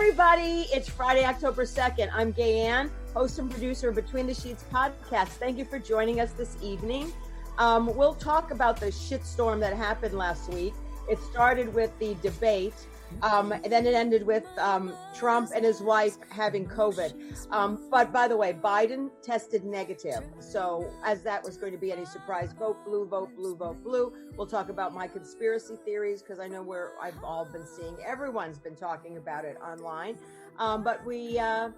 everybody. It's Friday, October 2nd. I'm Gaye Ann, host and producer of Between the Sheets podcast. Thank you for joining us this evening. We'll talk about the shitstorm that happened last week. It started with the debate, and then it ended with Trump and his wife having COVID. But by the way, Biden tested negative. So as that was going to be any surprise, vote blue, vote blue, vote blue. We'll talk about my conspiracy theories because I know I've all been seeing, everyone's been talking about it online. But we are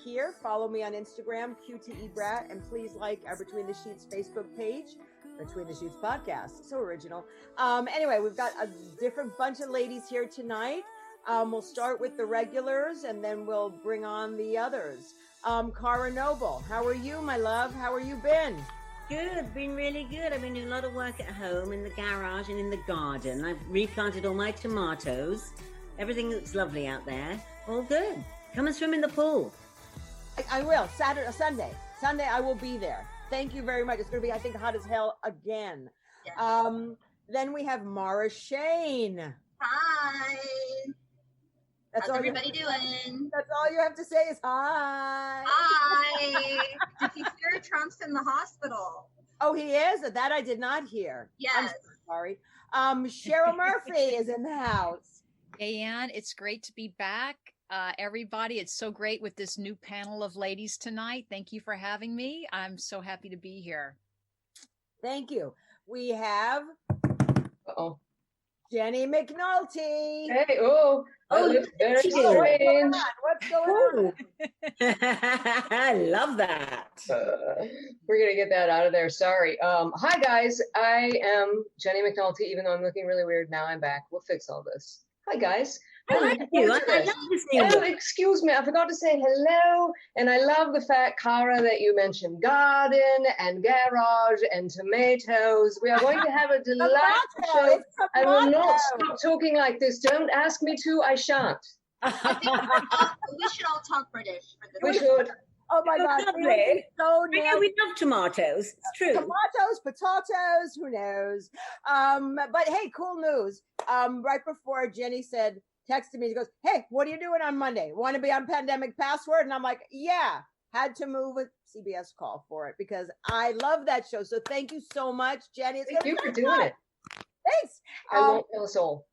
here. Follow me on Instagram, QTEBrat, and please like our Between the Sheets Facebook page. Between the Sheets podcast. So original. Anyway, we've got a different bunch of ladies here tonight. We'll start with the regulars and then we'll bring on the others. Cara Noble, how are you, my love? How are you been? Good, been really good. I've been doing a lot of work at home, in the garage and in the garden. I've replanted all my tomatoes. Everything looks lovely out there. All good. Come and swim in the pool. I will. Sunday I will be there. Thank you very much. It's going to be, I think, hot as hell again. Yes. Then we have Mara Shane. Hi. How's everybody doing? That's all you have to say is hi. Hi. Did you hear Trump's in the hospital? Oh, he is? That I did not hear. Yes. I'm so sorry. Cheryl Murphy is in the house. Hey, Ann, it's great to be back. Everybody, it's so great with this new panel of ladies tonight. Thank you for having me. I'm so happy to be here. Thank you. We have Jenny McNulty. Hey, that looks very strange. What's going on? I love that. We're going to get that out of there. Sorry. Hi, guys. I am Jenny McNulty, even though I'm looking really weird. Now I'm back. We'll fix all this. Hi, guys. I like you. I love to see you. Oh, excuse me. I forgot to say hello. And I love the fact, Cara, that you mentioned garden and garage and tomatoes. We are going to have a delightful show. I will not stop talking like this. Don't ask me to. I shan't. I think we should all talk British for this. We should. Oh my God. Lovely. So I know we love tomatoes. It's true. Tomatoes, potatoes, who knows? But hey, cool news. Right before Jenny texted me, she goes, hey, what are you doing on Monday? Want to be on Pandemic Password? And I'm like, yeah, had to move a CBS call for it because I love that show. So thank you so much, Jenny. Thank you for doing it. Thanks. I won't tell us all.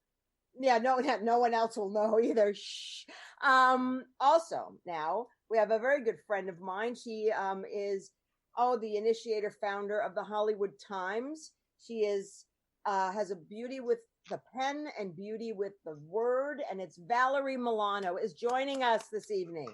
Yeah, no one else will know either. Shh. Also, now we have a very good friend of mine. She is the initiator founder of the Hollywood Times. She is has a beauty with the pen and beauty with the word, and it's Valerie Milano is joining us this evening.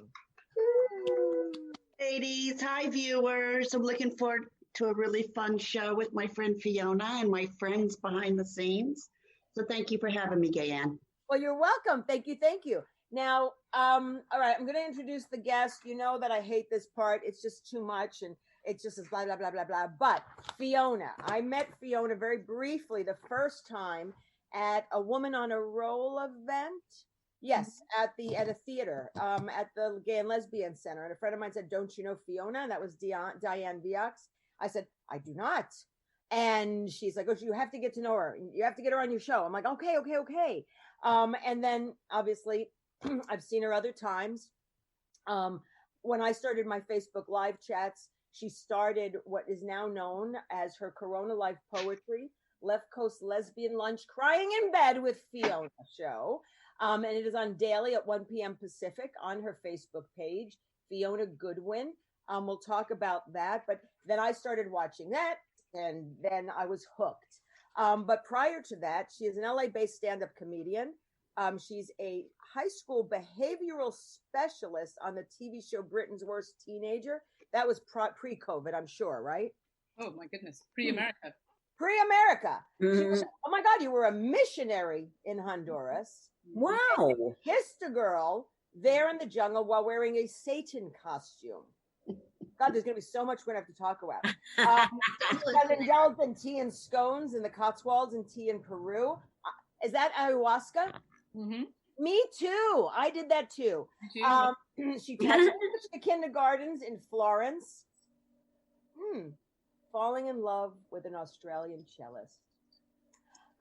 Ladies, hi viewers. I'm looking forward to a really fun show with my friend Fiona and my friends behind the scenes. So thank you for having me, Gaye Ann. Well, you're welcome. Thank you. Now, all right, I'm going to introduce the guest. You know that I hate this part. It's just too much, and it just is blah, blah, blah, blah, blah. But Fiona, I met Fiona very briefly the first time at a Woman on a Roll event. Yes, at a theater, at the Gay and Lesbian Center. And a friend of mine said, don't you know Fiona? And that was Diane Viox. I said, I do not. And she's like, oh, you have to get to know her. You have to get her on your show. I'm like, okay. And then obviously I've seen her other times. When I started my Facebook live chats, she started what is now known as her Corona Life Poetry, Left Coast Lesbian Lunch, Crying in Bed with Fiona show. And it is on daily at 1 p.m. Pacific on her Facebook page, Fiona Goodwin. We'll talk about that. But then I started watching that, and then I was hooked. But prior to that, she is an LA-based stand-up comedian. She's a high school behavioral specialist on the TV show Britain's Worst Teenager. That was pre-COVID, I'm sure, right? Oh, my goodness. Pre-America. Pre-America. Mm-hmm. Oh, my God, you were a missionary in Honduras. Wow. You kissed a girl there in the jungle while wearing a Satan costume. God, there's going to be so much we're going to have to talk about. Got indulged in tea and scones in the Cotswolds and tea in Peru. Is that ayahuasca? Mm-hmm. Me too. I did that too. She touched the kindergartens in Florence. Falling in love with an Australian cellist.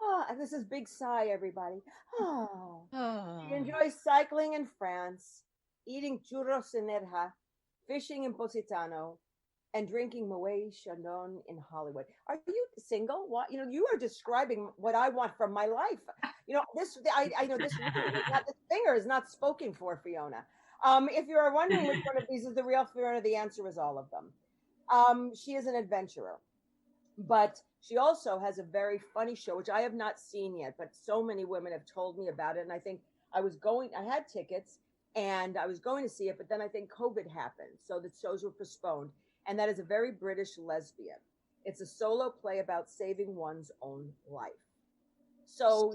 Oh, and this is big sigh, everybody. Oh. Oh. She enjoys cycling in France, eating churros in Nerja, fishing in Positano, and drinking Moet Chandon in Hollywood. Are you single? What you are describing what I want from my life. I know this finger is not spoken for Fiona. If you are wondering which one of these is the real Fiona, the answer is all of them. She is an adventurer, but she also has a very funny show, which I have not seen yet, but so many women have told me about it. And I think I had tickets and I was going to see it, but then I think COVID happened. So the shows were postponed. And that is a very British Lesbian. It's a solo play about saving one's own life. So,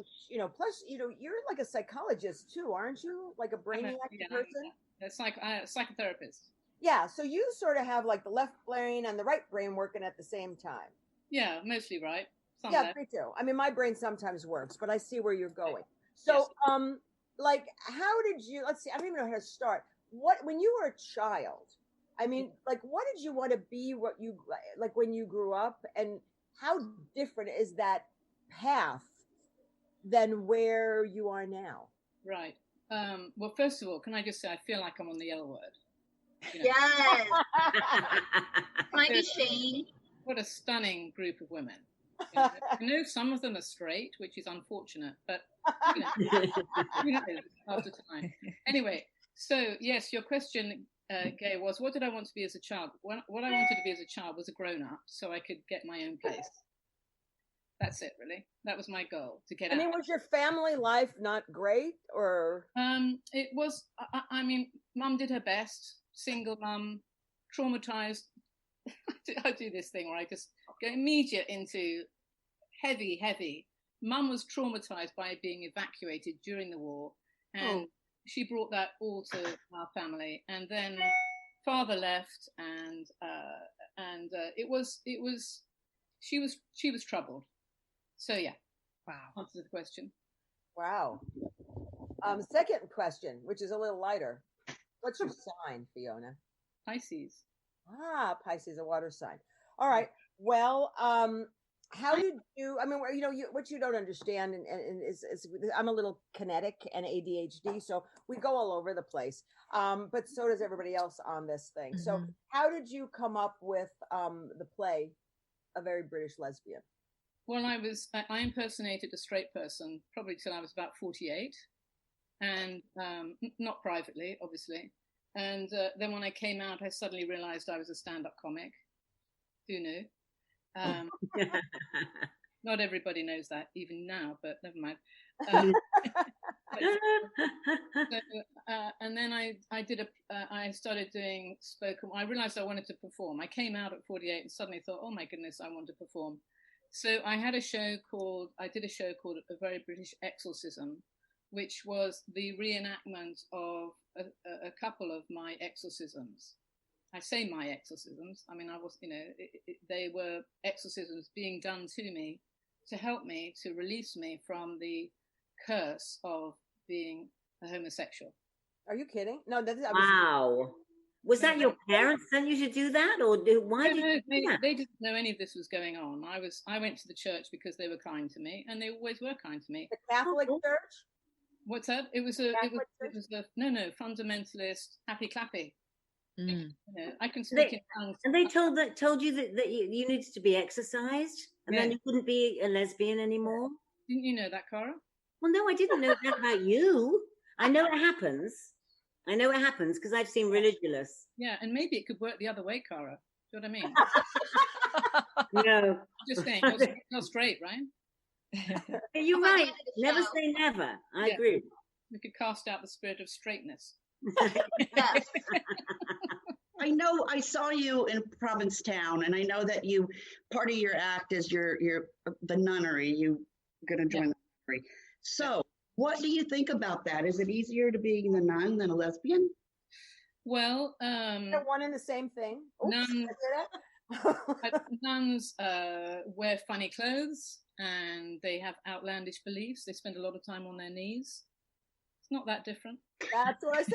plus, you're like a psychologist too, aren't you? Like a brainiac person? It's like a psychotherapist. Yeah. So you sort of have like the left brain and the right brain working at the same time. Yeah, mostly right. Some yeah, me too. I mean, my brain sometimes works, but I see where you're going. So, yes. Like, how did you, let's see, I don't even know how to start. When you were a child, I mean, like, what did you want to be, like when you grew up, and how different is that path than where you are now? Right. Well, first of all, can I just say, I feel like I'm on the L Word. Yes. Might be Shane. What a stunning group of women. I know some of them are straight, which is unfortunate, but who knows after time. Anyway, so yes, your question, Gaye, was what did I want to be as a child? What I wanted to be as a child was a grown-up, so I could get my own place. That's it, really. That was my goal, to get out. I mean, was your family life not great, or? It was. I mean, Mum did her best. Single mum, traumatized. I do this thing where I just go immediate into heavy. Mum was traumatized by being evacuated during the war, and she brought that all to our family. And then father left, and she was troubled. So yeah. Wow. Answer the question. Wow. Second question, which is a little lighter. What's your sign, Fiona? Pisces. Ah, Pisces, a water sign. All right. Well, how did you? I mean, what you don't understand, and is I'm a little kinetic and ADHD, so we go all over the place. But so does everybody else on this thing. Mm-hmm. So, how did you come up with the play, A Very British Lesbian? Well, I impersonated a straight person probably till I was about 48, and not privately, obviously. And then when I came out, I suddenly realized I was a stand-up comic. Who knew? Not everybody knows that, even now, but never mind. And then I started doing spoken. I realized I wanted to perform. I came out at 48 and suddenly thought, oh my goodness, I want to perform. So I did a show called A Very British Exorcism, which was the reenactment of a couple of my exorcisms. I say my exorcisms. I mean, they were exorcisms being done to me to help me, to release me from the curse of being a homosexual. Are you kidding? No, wow. Was that your parents sent you to do that, or why did you do that? They didn't know any of this was going on. I went to the church because they were kind to me, and they always were kind to me. The Catholic church? What's that? It was a fundamentalist, happy clappy. Mm. I can speak in tongues. And they told you that you needed to be exercised, and then you couldn't be a lesbian anymore. Didn't you know that, Cara? Well, no, I didn't know that about you. I know it happens. Because I've seen Religulous. Yeah, and maybe it could work the other way, Cara. Do you know what I mean? No. Just saying, not straight, right? You're right. Never say never. I agree. We could cast out the spirit of straightness. Yes. I know I saw you in Provincetown, and I know that part of your act is the nunnery. You're going to join the nunnery. So what do you think about that? Is it easier to be the nun than a lesbian? Well, they're one and the same thing. Nuns wear funny clothes, and they have outlandish beliefs. They spend a lot of time on their knees. It's not that different. That's what I said.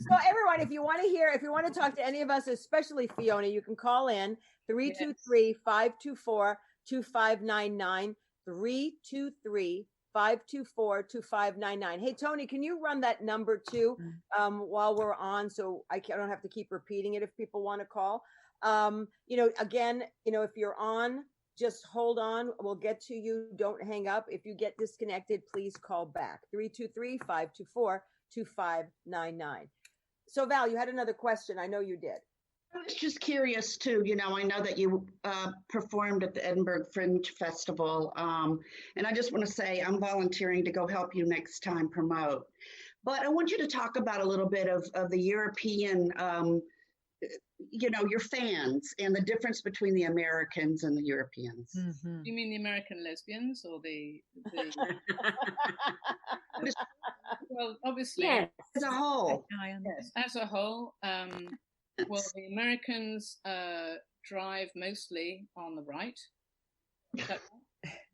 So everyone, if you want to talk to any of us, especially Fiona, you can call in 323-524-2599. 323-524-2599. Hey, Tony, can you run that number too while we're on, so I don't have to keep repeating it if people want to call? Again, if you're on, just hold on. We'll get to you. Don't hang up. If you get disconnected, please call back. 323-524-2599. So Val, you had another question. I know you did. I was just curious too. I know that you performed at the Edinburgh Fringe Festival, and I just want to say I'm volunteering to go help you next time promote. But I want you to talk about a little bit of the European, your fans and the difference between the Americans and the Europeans. Mm-hmm. You mean the American lesbians or the... Well, obviously, yes. As a whole. Yes, as a whole. Well, the Americans drive mostly on the right,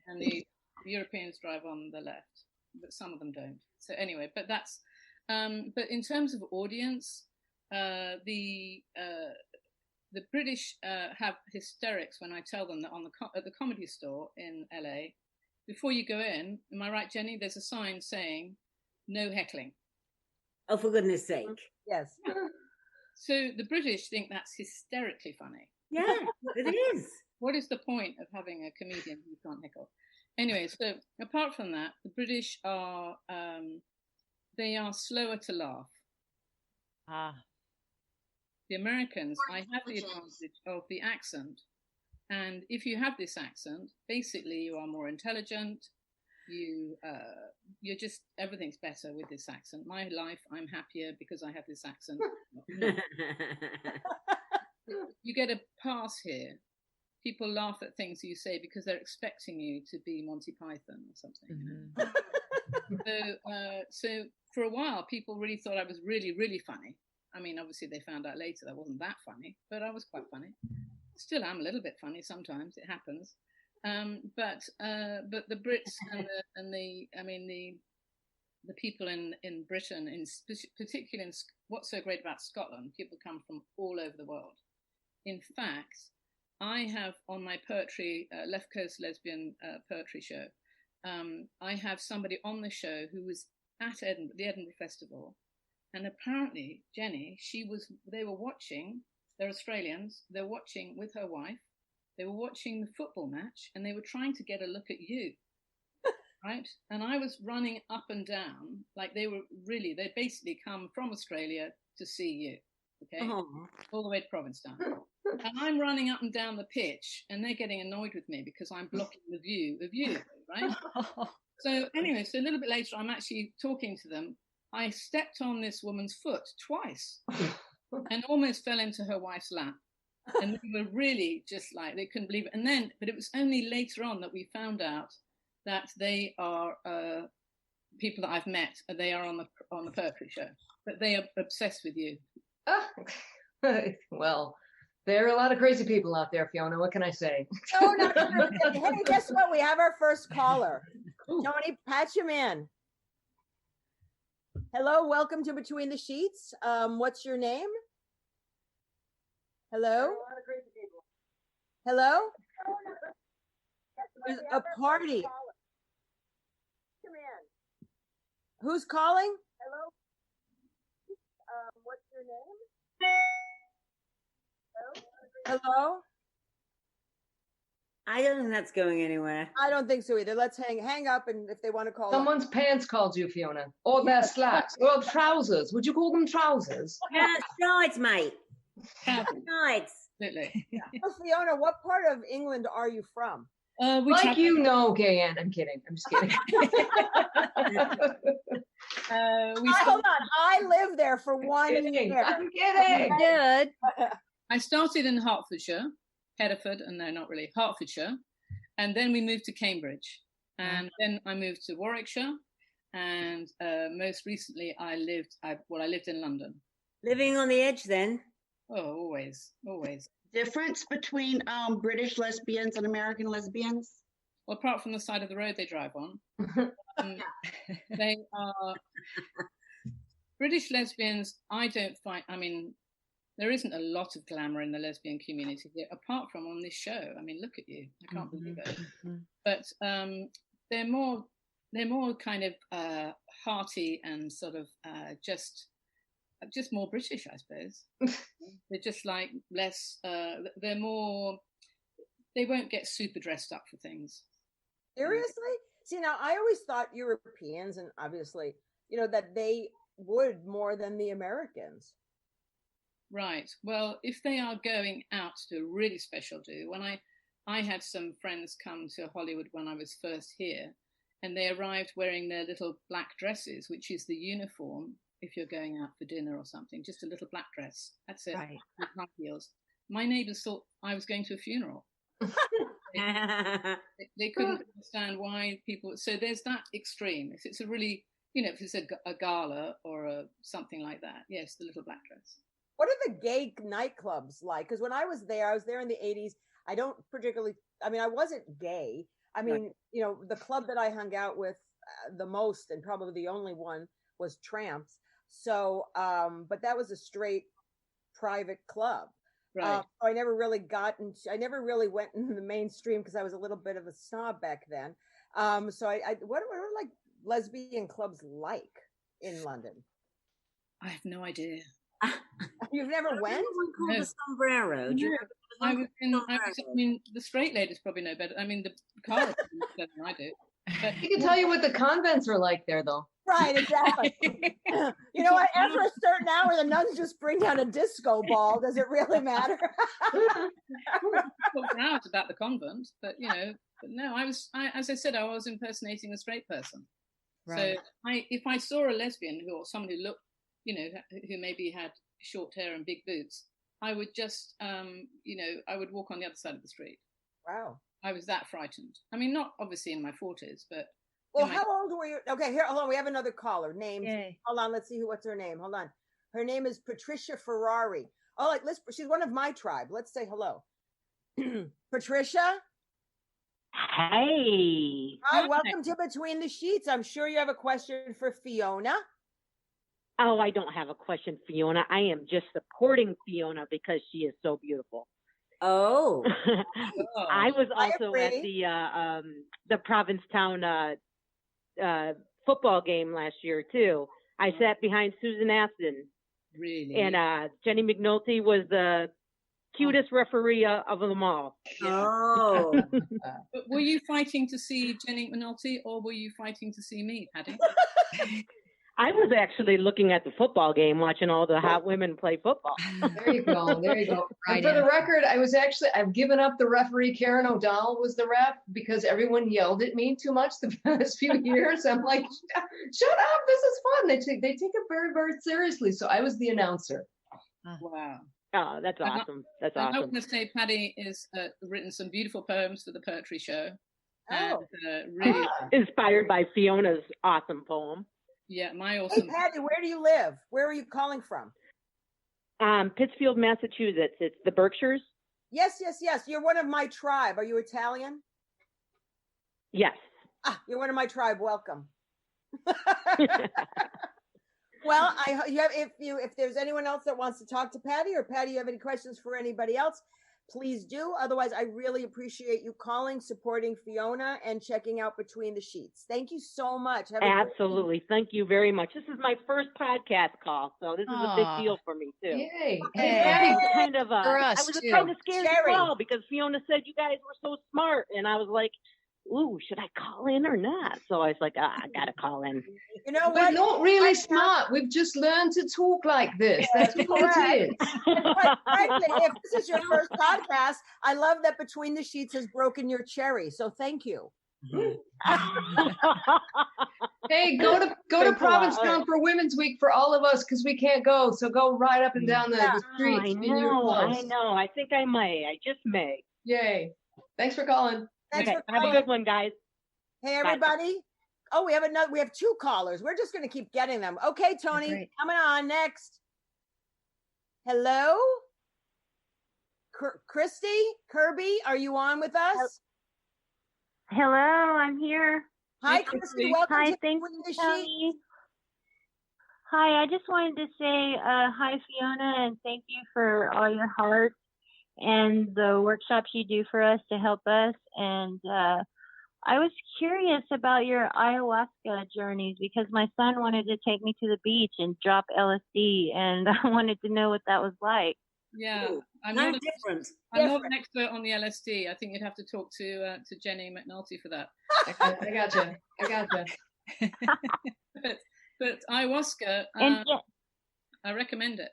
and the Europeans drive on the left, but some of them don't. So anyway, but that's. But in terms of audience, the British have hysterics when I tell them that at the Comedy Store in LA, before you go in, am I right, Jenny? There's a sign saying no heckling. Oh, for goodness sake! Yes. So the British think that's hysterically funny. Yeah, it is. What is the point of having a comedian who can't heckle? Anyway, so apart from that, the British are they are slower to laugh. The Americans, I have the advantage of the accent, and if you have this accent, basically you are more intelligent. You're just, everything's better with this accent. My life, I'm happier because I have this accent. You get a pass here. People laugh at things you say because they're expecting you to be Monty Python or something. Mm-hmm. So for a while, people really thought I was really, really funny. I mean, obviously they found out later that I wasn't that funny, but I was quite funny. Still am a little bit funny sometimes. It happens. But the Brits and the people in Britain, particularly in what's so great about Scotland, people come from all over the world. In fact, I have on my poetry, Left Coast Lesbian poetry show, I have somebody on the show who was at the Edinburgh Festival, and apparently Jenny, they were watching. They're Australians. They're watching with her wife. They were watching the football match and they were trying to get a look at you, right? And I was running up and down like they basically come from Australia to see you, okay? All the way to Provincetown. And I'm running up and down the pitch and they're getting annoyed with me because I'm blocking the view of you, right? So anyway, so a little bit later, I'm actually talking to them. I stepped on this woman's foot twice and almost fell into her wife's lap. And they were really just like, they couldn't believe it. But it was only later on that we found out that they are people that I've met. They are on the poetry show, but they are obsessed with you. Well, there are a lot of crazy people out there, Fiona. What can I say? Oh, no. Hey, guess what? We have our first caller. Ooh. Tony, patch him in. Hello, welcome to Between the Sheets. What's your name? Hello? Hello? There's a party. Come in. Who's calling? Hello? What's your name? Hello? Hello? I don't think that's going anywhere. I don't think so either. Let's hang up, and if they want to call someone's up. Pants called you, Fiona. Or their slacks. Or trousers. Would you call them trousers? Yeah, sides, mate. Sides. Absolutely. Yeah. So, Fiona, what part of England are you from? Like you know, Gaye Ann. I'm kidding. I'm just kidding. Hold on. I lived there for 1 year. I'm kidding. Good. I started in Hertfordshire, Hereford, and no, not really, Hertfordshire. And then we moved to Cambridge. And then I moved to Warwickshire. And most recently, I lived in London. Living on the edge then? Oh, always. Difference between British lesbians and American lesbians? Well, apart from the side of the road they drive on, they are British lesbians. I don't find. I mean, there isn't a lot of glamour in the lesbian community here, apart from on this show. I mean, look at you. I can't believe it. But they're more kind of hearty and sort of just more British, I suppose. They're just like less, they're more, they won't get super dressed up for things. Seriously? See, now I always thought Europeans, and obviously, you know, that they would more than the Americans. Right. Well, if they are going out to a really special do, when I had some friends come to Hollywood when I was first here, and they arrived wearing their little black dresses, which is the uniform if you're going out for dinner or something, just a little black dress. That's it. Right. With high heels. My neighbors thought I was going to a funeral. They couldn't understand why people. So there's that extreme. If it's a really, you know, if it's a gala or something like that, yes, the little black dress. What are the gay nightclubs like? Because when I was there in the 80s. I don't particularly, I mean, I wasn't gay. I mean, right. You know, the club that I hung out with the most and probably the only one was Tramps. So, but that was a straight private club. Right. So I never really went in the mainstream because I was a little bit of a snob back then. So what are like lesbian clubs like in London? I have no idea. You've never went? Called the Sombrero. I mean, the straight ladies probably know better. I mean, the college knows better than I do. But he can tell you what the convents are like there, though. Right, exactly. You know what? After a certain hour, the nuns just bring down a disco ball. Does it really matter? Talk for hours about the convent, but you know, but no, as I said, I was impersonating a straight person. Right. So if I saw a lesbian or someone who looked, you know, who maybe had short hair and big boots, I would just, you know, I would walk on the other side of the street. Wow. I was that frightened. I mean, not obviously in my 40s, but. Well, how old were you? Okay, here, hold on. We have another caller named. Yay. Hold on, let's see what's her name. Hold on. Her name is Patricia Ferrari. Oh, she's one of my tribe. Let's say hello. Patricia? Hey. Hi, welcome to Between the Sheets. I'm sure you have a question for Fiona. Oh, I don't have a question, Fiona. I am just supporting Fiona because she is so beautiful. Oh. I was also at the Provincetown football game last year too. I sat behind Susan Aston. Really? And Jenny McNulty was the cutest referee of them all. Oh. But were you fighting to see Jenny McNulty or were you fighting to see me, Patty? I was actually looking at the football game, watching all the hot women play football. There you go. There you go. Right. And for the record, I've given up the referee. Karen O'Donnell was the ref because everyone yelled at me too much the past few years. I'm like, shut up. This is fun. They take it very, very seriously. So I was the announcer. Wow. Oh, that's awesome. That's awesome. I want to say Patty has written some beautiful poems for the poetry show. Oh. And, really inspired by Fiona's awesome poem. Yeah, my awesome. Hey, Patty, where do you live? Where are you calling from? Pittsfield, Massachusetts. It's the Berkshires. Yes. You're one of my tribe. Are you Italian? Yes. You're one of my tribe. Welcome. Well, if there's anyone else that wants to talk to Patty, or Patty, you have any questions for anybody else, please do. Otherwise, I really appreciate you calling, supporting Fiona, and checking out Between the Sheets. Thank you so much. Absolutely. Thank you very much. This is my first podcast call, so this is a big deal for me, too. Yay. Hey. Kind of, for us, I was too. kind of scared to call because Fiona said you guys were so smart, and I was like, ooh, should I call in or not? So I was like, I got to call in. You know We're what? not really smart. We've just learned to talk like this. That's what it is. Frankly, if this is your first podcast, I love that Between the Sheets has broken your cherry. So thank you. Hey, go to Provincetown for Women's Week for all of us because we can't go. So go right up and down the streets. I know. I think I may. I just may. Yay. Thanks for calling. Thanks for calling. Have a good one, guys. Hey, everybody. Bye. Oh, we have two callers. We're just going to keep getting them. Okay, Tony, coming on next. Hello? Christy? Kirby, are you on with us? Hello, I'm here. Hi, Christy. Welcome to thanks, the Tony. Hi, I just wanted to say hi, Fiona, and thank you for all your heart and the workshops you do for us to help us. And I was curious about your ayahuasca journeys because my son wanted to take me to the beach and drop LSD, and I wanted to know what that was like. Yeah, Ooh, I'm no not. different. I'm not an expert on the LSD. I think you'd have to talk to Jenny McNulty for that. I gotcha. But ayahuasca, And I recommend it.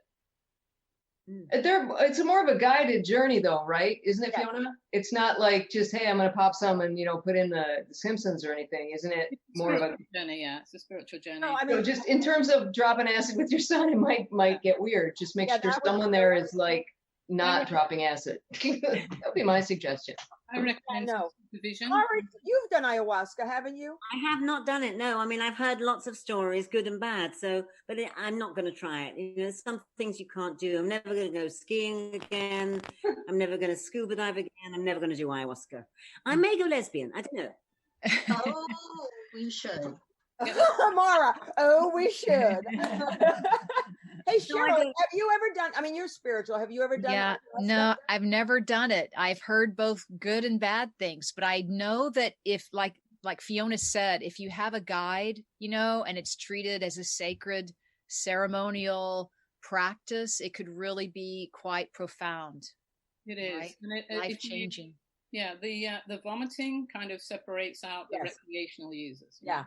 It's more of a guided journey, though, right? Isn't it, Fiona? It's not like just, hey, I'm going to pop some and put in the Simpsons or anything, isn't it? More of a journey. Yeah, it's a spiritual journey. No, I mean, so just in terms of dropping acid with your son, it might get weird. Just make sure someone there is like not dropping acid. That would be my suggestion. I recommend supervision. Ari, you've done ayahuasca, haven't you? I have not done it. No, I mean, I've heard lots of stories, good and bad. So, but I'm not going to try it. There's some things you can't do. I'm never going to go skiing again. I'm never going to scuba dive again. I'm never going to do ayahuasca. I may go lesbian. I don't know. Oh, we should. Mara, we should. Hey, Cheryl, have you ever done, I mean, you're spiritual. Have you ever done Yeah, no, I've never done it. I've heard both good and bad things, but I know that if like Fiona said, if you have a guide, and it's treated as a sacred ceremonial practice, it could really be quite profound. It is. Right? And life-changing. Yeah, the vomiting kind of separates out the recreational users. Yeah,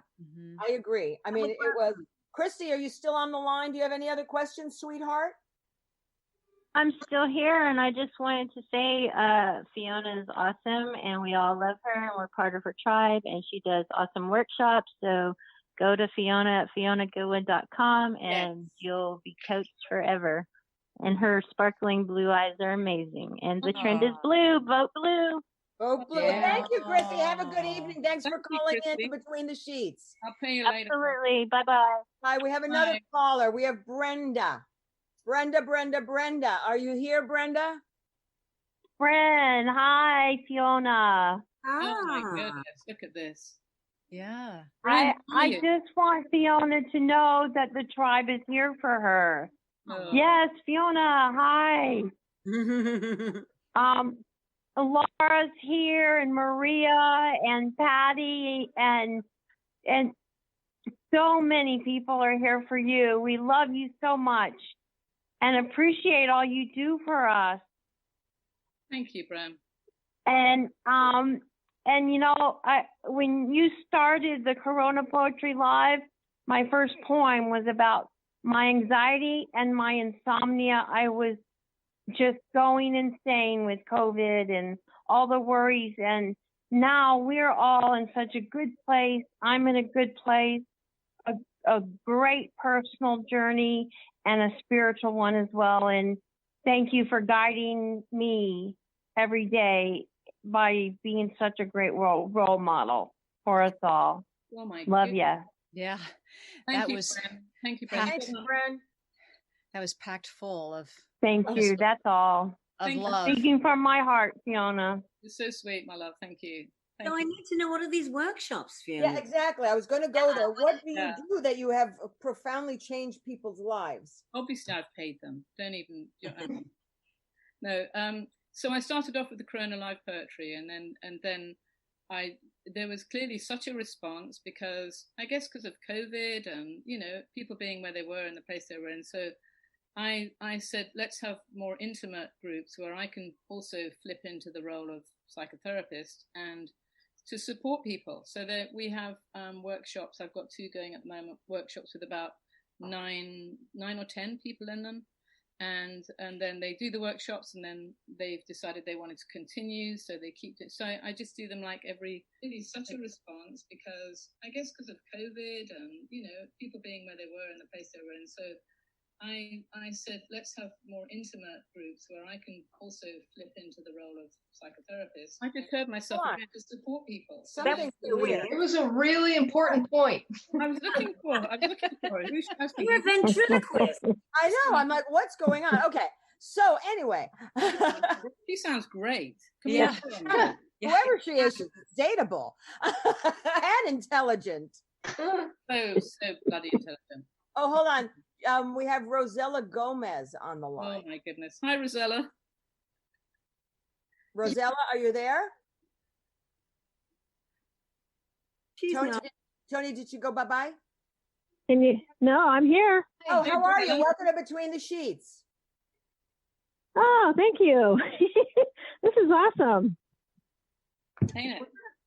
I agree. I mean, it was, Christy, are you still on the line? Do you have any other questions, sweetheart? I'm still here, and I just wanted to say Fiona is awesome, and we all love her, and we're part of her tribe, and she does awesome workshops. So go to Fiona at FionaGoodwin.com, and you'll be coached forever. And her sparkling blue eyes are amazing. And the trend is blue. Vote blue. Vote blue. Yeah. Thank you, Christy. Have a good evening. Thanks for calling in to Between the Sheets. I'll pay you later. Absolutely. Bye-bye. Hi, we have another caller. We have Brenda. Brenda. Are you here, Brenda? Friend, hi, Fiona. Oh my goodness, look at this. Yeah. I just want Fiona to know that the tribe is here for her. Oh. Yes, Fiona, hi. Laura's here, and Maria, and Patty, and so many people are here for you. We love you so much and appreciate all you do for us. Thank you, Bram. And when you started the Corona Poetry Live, my first poem was about my anxiety and my insomnia. I was just going insane with COVID and all the worries. And now we're all in such a good place. I'm in a good place, a great personal journey and a spiritual one as well. And thank you for guiding me every day by being such a great role model for us all. Oh my Love goodness. ya. Yeah. Thank you, Bram. Thank you, Bram. Thanks, Brenda. That was packed full of Thank you. That's all. Thank you. love. Speaking from my heart, Fiona. You're so sweet, my love. Thank you. So I need to know, what are these workshops, Fiona? Yeah, exactly. I was going to go there. What do you do that you have profoundly changed people's lives? Obviously, I've paid them. Don't even. No. So I started off with the Corona Live Poetry, and then there was clearly such a response because of COVID and people being where they were in the place they were in. So I said, let's have more intimate groups where I can also flip into the role of psychotherapist and to support people. So that we have workshops. I've got 2 going at the moment. Workshops with about 9 or 10 people in them. And then they do the workshops, and then they've decided they wanted to continue, so they keep it. So I just do them like really such a response because of COVID and people being where they were and the place they were in. So I said, let's have more intimate groups where I can also flip into the role of psychotherapist. I just heard myself to support people. Something weird. It was a really important point. I was looking for it. You're a ventriloquist. I know. I'm like, what's going on? Okay. So anyway. She sounds great. Yeah. Whoever she is, she's dateable and intelligent. So bloody intelligent. Oh, hold on. We have Rosella Gomez on the line. Oh my goodness. Hi, Rosella. Rosella, are you there? Tony, Tony, did you go bye-bye? Can you? No, I'm here. Oh, how are you? Welcome to Between the Sheets. Oh, thank you. This is awesome.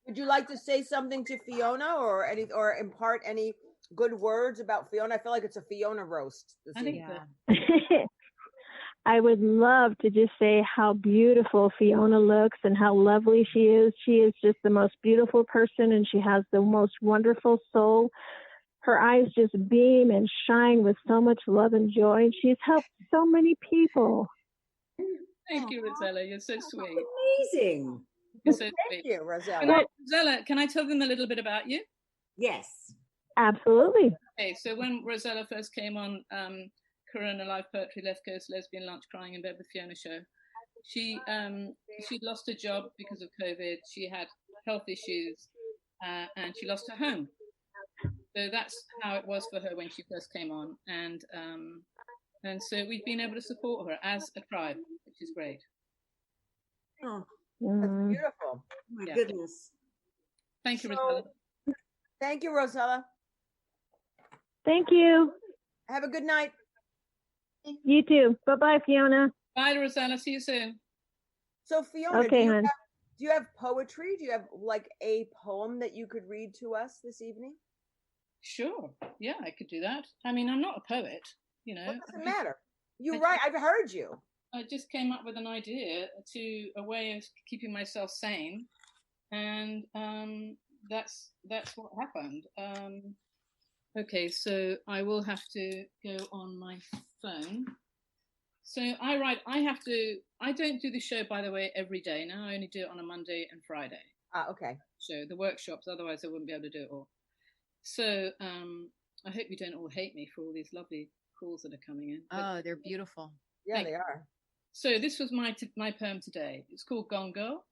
Would you like to say something to Fiona or impart any good words about Fiona? I feel like it's a Fiona roast this evening. I would love to just say how beautiful Fiona looks and how lovely she is. She is just the most beautiful person, and she has the most wonderful soul. Her eyes just beam and shine with so much love and joy. And she's helped so many people. Thank you, Rosella. You're so sweet. Amazing. You're so Thank sweet. you, Rosella. Rosella, can I tell them a little bit about you? Yes. Absolutely. Okay, so when Rosella first came on Corona Live Poetry Left Coast Lesbian Lunch Crying in Bed with Fiona show, she'd lost her job because of COVID. She had health issues and she lost her home. So that's how it was for her when she first came on. And so we've been able to support her as a tribe, which is great. Oh, that's beautiful. Oh my goodness. Thank you, Rosella. Thank you, Rosella. Thank you. Have a good night. You too. Bye-bye, Fiona. Bye, Rosella. See you soon. So, Fiona, Okay, hon. do you have poetry? Do you have like a poem that you could read to us this evening? Sure. Yeah, I could do that. I mean, I'm not a poet, you know. What does it matter? You write. I've heard you. I just came up with an idea to a way of keeping myself sane, and that's what happened. Okay, so I will have to go on my phone. So I don't do the show, by the way, every day. Now I only do it on a Monday and Friday. Okay. So the workshops, otherwise I wouldn't be able to do it all. So I hope you don't all hate me for all these lovely calls that are coming in. Oh, they're beautiful. Yeah, they are. So this was my poem today. It's called Gone Girl.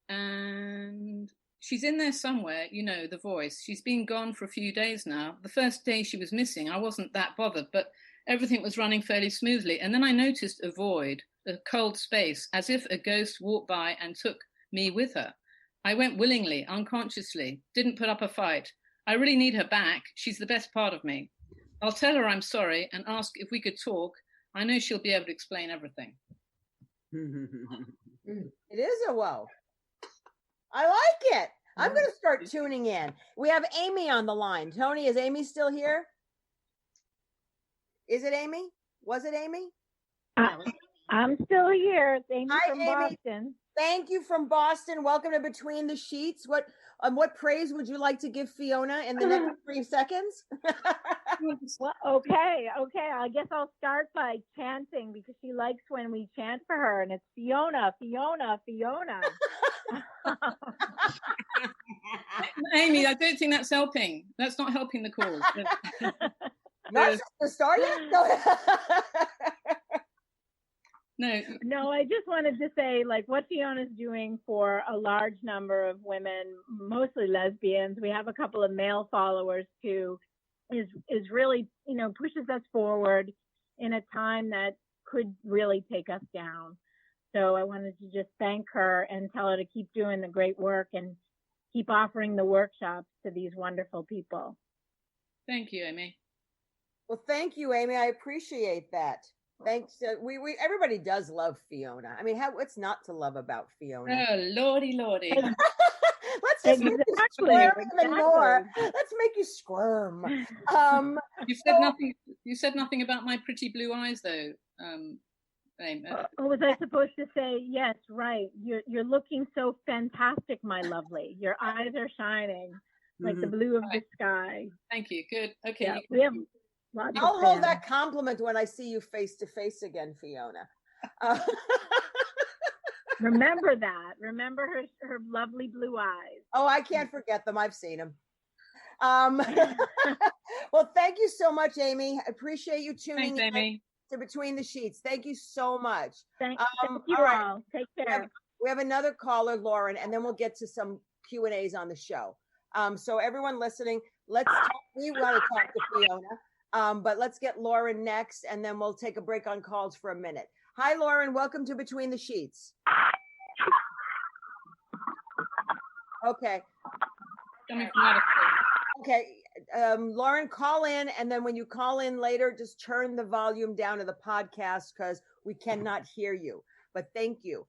And she's in there somewhere, you know, the voice. She's been gone for a few days now. The first day she was missing, I wasn't that bothered, but everything was running fairly smoothly. And then I noticed a void, a cold space, as if a ghost walked by and took me with her. I went willingly, unconsciously, didn't put up a fight. I really need her back. She's the best part of me. I'll tell her I'm sorry and ask if we could talk. I know she'll be able to explain everything. It is a wow. I like it. I'm going to start tuning in. We have Amy on the line. Tony, is Amy still here? Is it Amy? Was it Amy? I'm still here. It's Amy from Amy. Boston. Thank you from Boston. Welcome to Between the Sheets. What praise would you like to give Fiona in the next 3 seconds? Well, okay. I guess I'll start by chanting because she likes when we chant for her, and it's Fiona, Fiona, Fiona. Amy, I don't think that's helping. That's not helping the cause. Not the start yet? No, I just wanted to say, like, what Fiona's doing for a large number of women, mostly lesbians. We have a couple of male followers too, is really, you know, pushes us forward in a time that could really take us down. So I wanted to just thank her and tell her to keep doing the great work and keep offering the workshops to these wonderful people. Thank you, Amy. Well, thank you, Amy. I appreciate that. Thanks. We everybody does love Fiona. I mean, what's not to love about Fiona? Oh, lordy. Let's just make you squirm even more. Let's make you squirm. You said nothing about my pretty blue eyes, though. Was I supposed to say yes? Right. You're looking so fantastic, my lovely. Your eyes are shining like the blue of the sky. Thank you. Good. Okay. Yeah, we have. I'll hold that compliment when I see you face to face again, Fiona. Remember that. Remember her lovely blue eyes. Oh, I can't forget them. I've seen them. Well, thank you so much, Amy. I appreciate you tuning in to Between the Sheets. Thank you so much. Thank you all. Take care. We have another caller, Lauren, and then we'll get to some Q&As on the show. So everyone listening, let's talk. We want to talk to Fiona. But let's get Lauren next, and then we'll take a break on calls for a minute. Hi, Lauren. Welcome to Between the Sheets. Okay. Okay. Lauren, call in, and then when you call in later, just turn the volume down to the podcast because we cannot hear you. But thank you.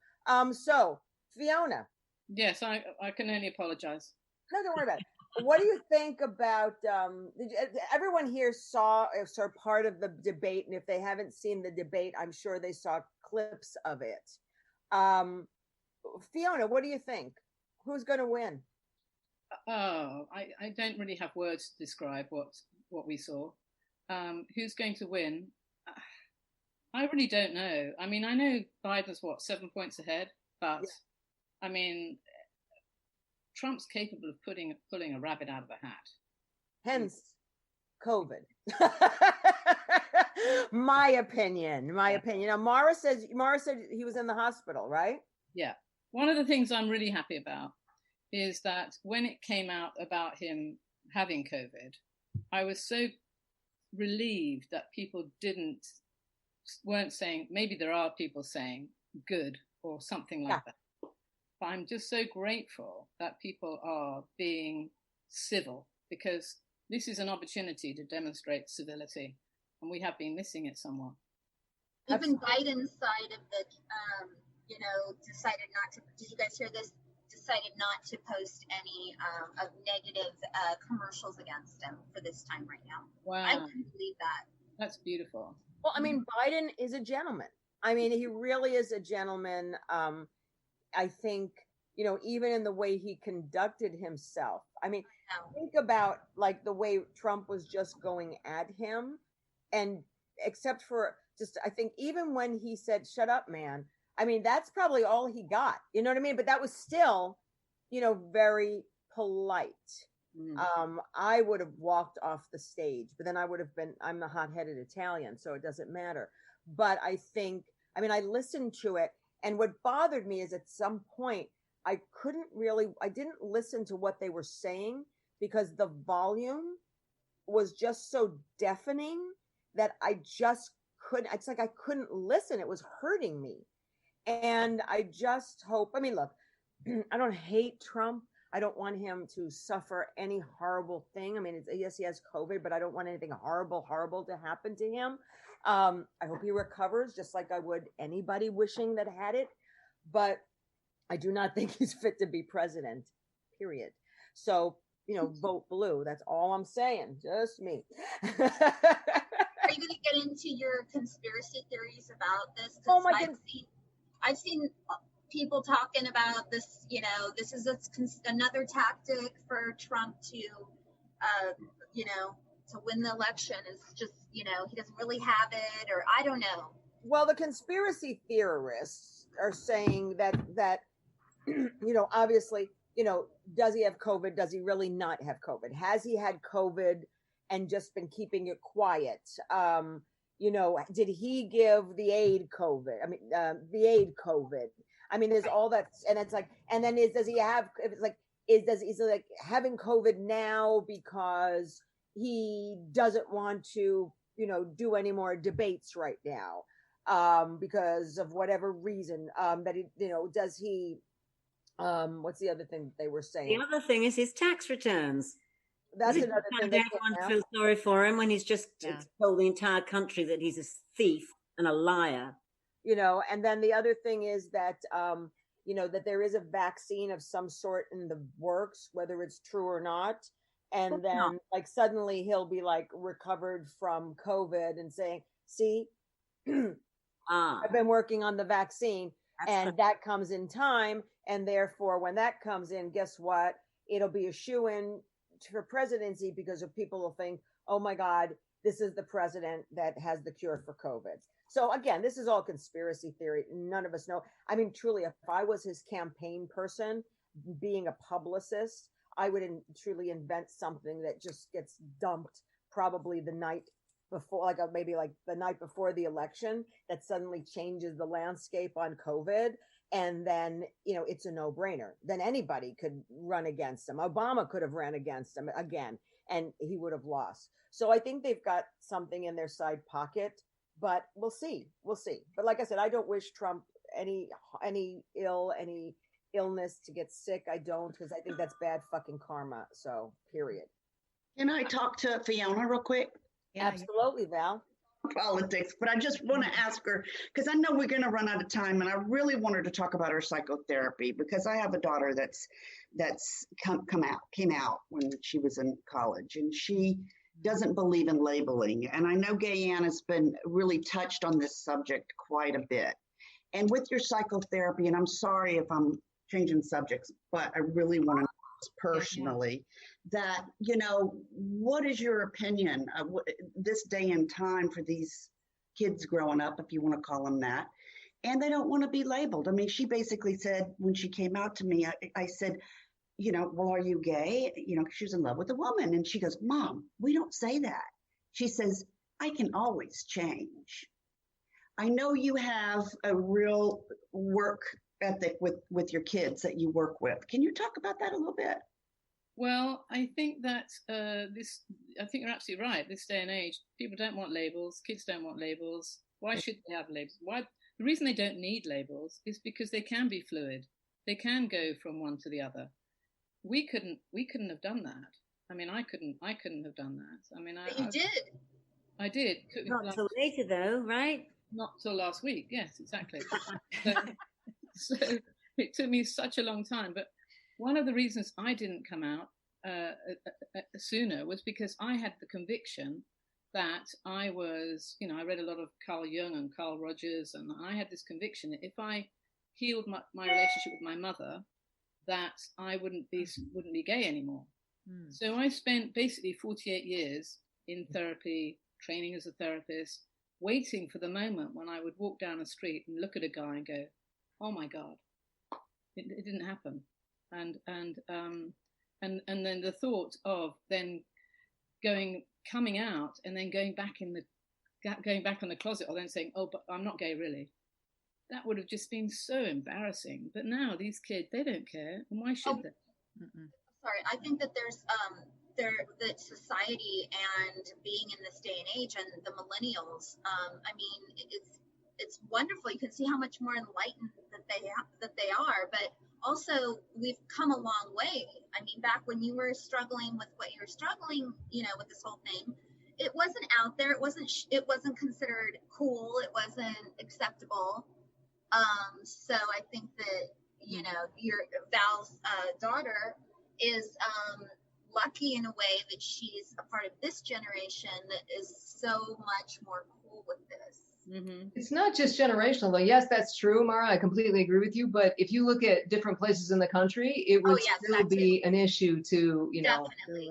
So, Fiona. Yes, I can only apologize. No, don't worry about it. What do you think about everyone here saw part of the debate, and if they haven't seen the debate, I'm sure they saw clips of it. Fiona, what do you think? Who's going to win? Oh, I don't really have words to describe what we saw. Who's going to win? I really don't know. I mean, I know Biden's 7 points ahead, but I mean, Trump's capable of pulling a rabbit out of a hat. Hence, COVID. My opinion. Now, Mara said he was in the hospital, right? Yeah. One of the things I'm really happy about is that when it came out about him having COVID, I was so relieved that people weren't saying, maybe there are people saying good or something like that. But I'm just so grateful that people are being civil, because this is an opportunity to demonstrate civility, and we have been missing it somewhat. Even Biden's side of the, decided not to. Did you guys hear this? Decided not to post any of negative commercials against him for this time right now. Wow. I couldn't believe that. That's beautiful. Well, I mean, Biden is a gentleman. I mean, he really is a gentleman. I think, even in the way he conducted himself. I mean, think about like the way Trump was just going at him, and except for I think even when he said, "Shut up, man." I mean, that's probably all he got. You know what I mean? But that was still, very polite. I would have walked off the stage, but then I'm the hot-headed Italian, so it doesn't matter. But I I listened to it, and what bothered me is at some point, I didn't listen to what they were saying because the volume was just so deafening that I just couldn't, it's like I couldn't listen. It was hurting me. And I just hope, look, I don't hate Trump. I don't want him to suffer any horrible thing. Yes, he has COVID, but I don't want anything horrible to happen to him. I hope he recovers just like I would anybody wishing that had it. But I do not think he's fit to be president, period. So, vote blue. That's all I'm saying. Just me. Are you going to get into your conspiracy theories about this? Oh my goodness. I've seen people talking about this, this is another tactic for Trump to, to win the election. Is just, he doesn't really have it, or I don't know. Well, the conspiracy theorists are saying that, obviously, does he have COVID? Does he really not have COVID? Has he had COVID and just been keeping it quiet? Did he give the aide COVID? The aide COVID. There's all that, and it's like, and then does he have? Is he having COVID now because he doesn't want to, do any more debates right now, because of whatever reason? That he, does he? What's the other thing they were saying? The other thing is his tax returns. That's another thing. Everyone feels sorry for him when he's just told the entire country that he's a thief and a liar. And then the other thing is that, that there is a vaccine of some sort in the works, whether it's true or not. And then suddenly he'll be recovered from COVID and saying, see, I've been working on the vaccine. That comes in time. And therefore, when that comes in, guess what? It'll be a shoo-in for presidency because of people will think, oh my God, this is the president that has the cure for COVID. So again, this is all conspiracy theory. None of us know. Truly, if I was his campaign person, being a publicist, I would truly invent something that just gets dumped probably the night before, maybe the night before the election, that suddenly changes the landscape on COVID. And then, it's a no-brainer. Then anybody could run against him. Obama could have ran against him again. and he would have lost. So I think they've got something in their side pocket, but we'll see. We'll see. But like I said, I don't wish Trump any illness to get sick. I don't, because I think that's bad fucking karma. So period. Can I talk to Fiona real quick? Yeah, Absolutely, Val. Politics, but I just want to ask her because I know we're going to run out of time, and I really want her to talk about her psychotherapy because I have a daughter that's came out when she was in college, and she doesn't believe in labeling. And I know Gaye Ann has been really touched on this subject quite a bit. And with your psychotherapy, and I'm sorry if I'm changing subjects, but I really want to know personally that, you know, what is your opinion of this day and time for these kids growing up, if you want to call them that, and they don't want to be labeled? I mean, she basically said when she came out to me, I said, you know, well, are you gay? You know, she was in love with a woman. And she goes, Mom, we don't say that. She says, I can always change. I know you have a real work ethic with your kids that you work with. Can you talk about that a little bit? Well, I think that I think you're absolutely right. This day and age, people don't want labels. Kids don't want labels. Why should they have labels? Why? The reason they don't need labels is because they can be fluid. They can go from one to the other. We couldn't have done that. I mean, I couldn't have done that. I mean, But you did. I did. Not till later, though, right? Not till last week. Yes, exactly. So it took me such a long time. But one of the reasons I didn't come out sooner was because I had the conviction that I was, you know, I read a lot of Carl Jung and Carl Rogers, and I had this conviction that if I healed my relationship with my mother, that I wouldn't be gay anymore. So I spent basically 48 years in therapy, training as a therapist, waiting for the moment when I would walk down the street and look at a guy and go, "Oh my God, it didn't happen." And then the thought of then coming out and then going back in the closet, or then saying, "Oh, but I'm not gay really," that would have just been so embarrassing. But now these kids, they don't care, and why should they? Sorry, I think that there's that society and being in this day and age and the millennials, I mean, it's wonderful. You can see how much more enlightened that they are, but also we've come a long way. I mean, back when you were struggling with what you were struggling, you know, with this whole thing, it wasn't out there. It wasn't considered cool. It wasn't acceptable. So I think that, you know, your Val's daughter is lucky in a way that she's a part of this generation that is so much more cool with this. It's not just generational, though. Yes, that's true, Mara. I completely agree with you. But if you look at different places in the country, it would still be an issue to, you know,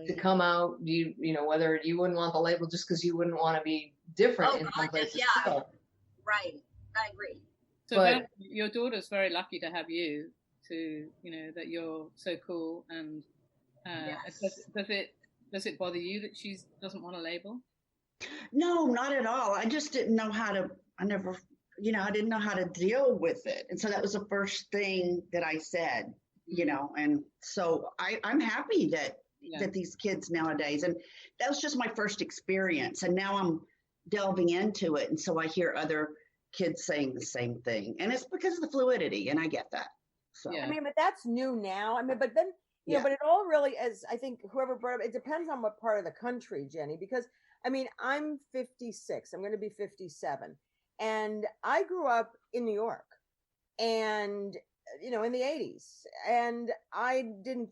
to come out. You know, whether you wouldn't want the label just because you wouldn't want to be different in some places. Yeah, still. Right. I agree. So but, your daughter's very lucky to have you, to, you know, that you're so cool. And does it bother you that she doesn't want a label? No, not at all. I just didn't know how to, I didn't know how to deal with it. And so that was the first thing that I said, you know, and so I'm happy that these kids nowadays, and that was just my first experience. And now I'm delving into it. And so I hear other kids saying the same thing. And it's because of the fluidity. And I get that. So, I mean, but that's new now. I mean, but then, you know, but it all really is, I think whoever brought up, it depends on what part of the country, Jenny, because I mean, I'm 56, I'm going to be 57. And I grew up in New York and, you know, in the 80s. And I didn't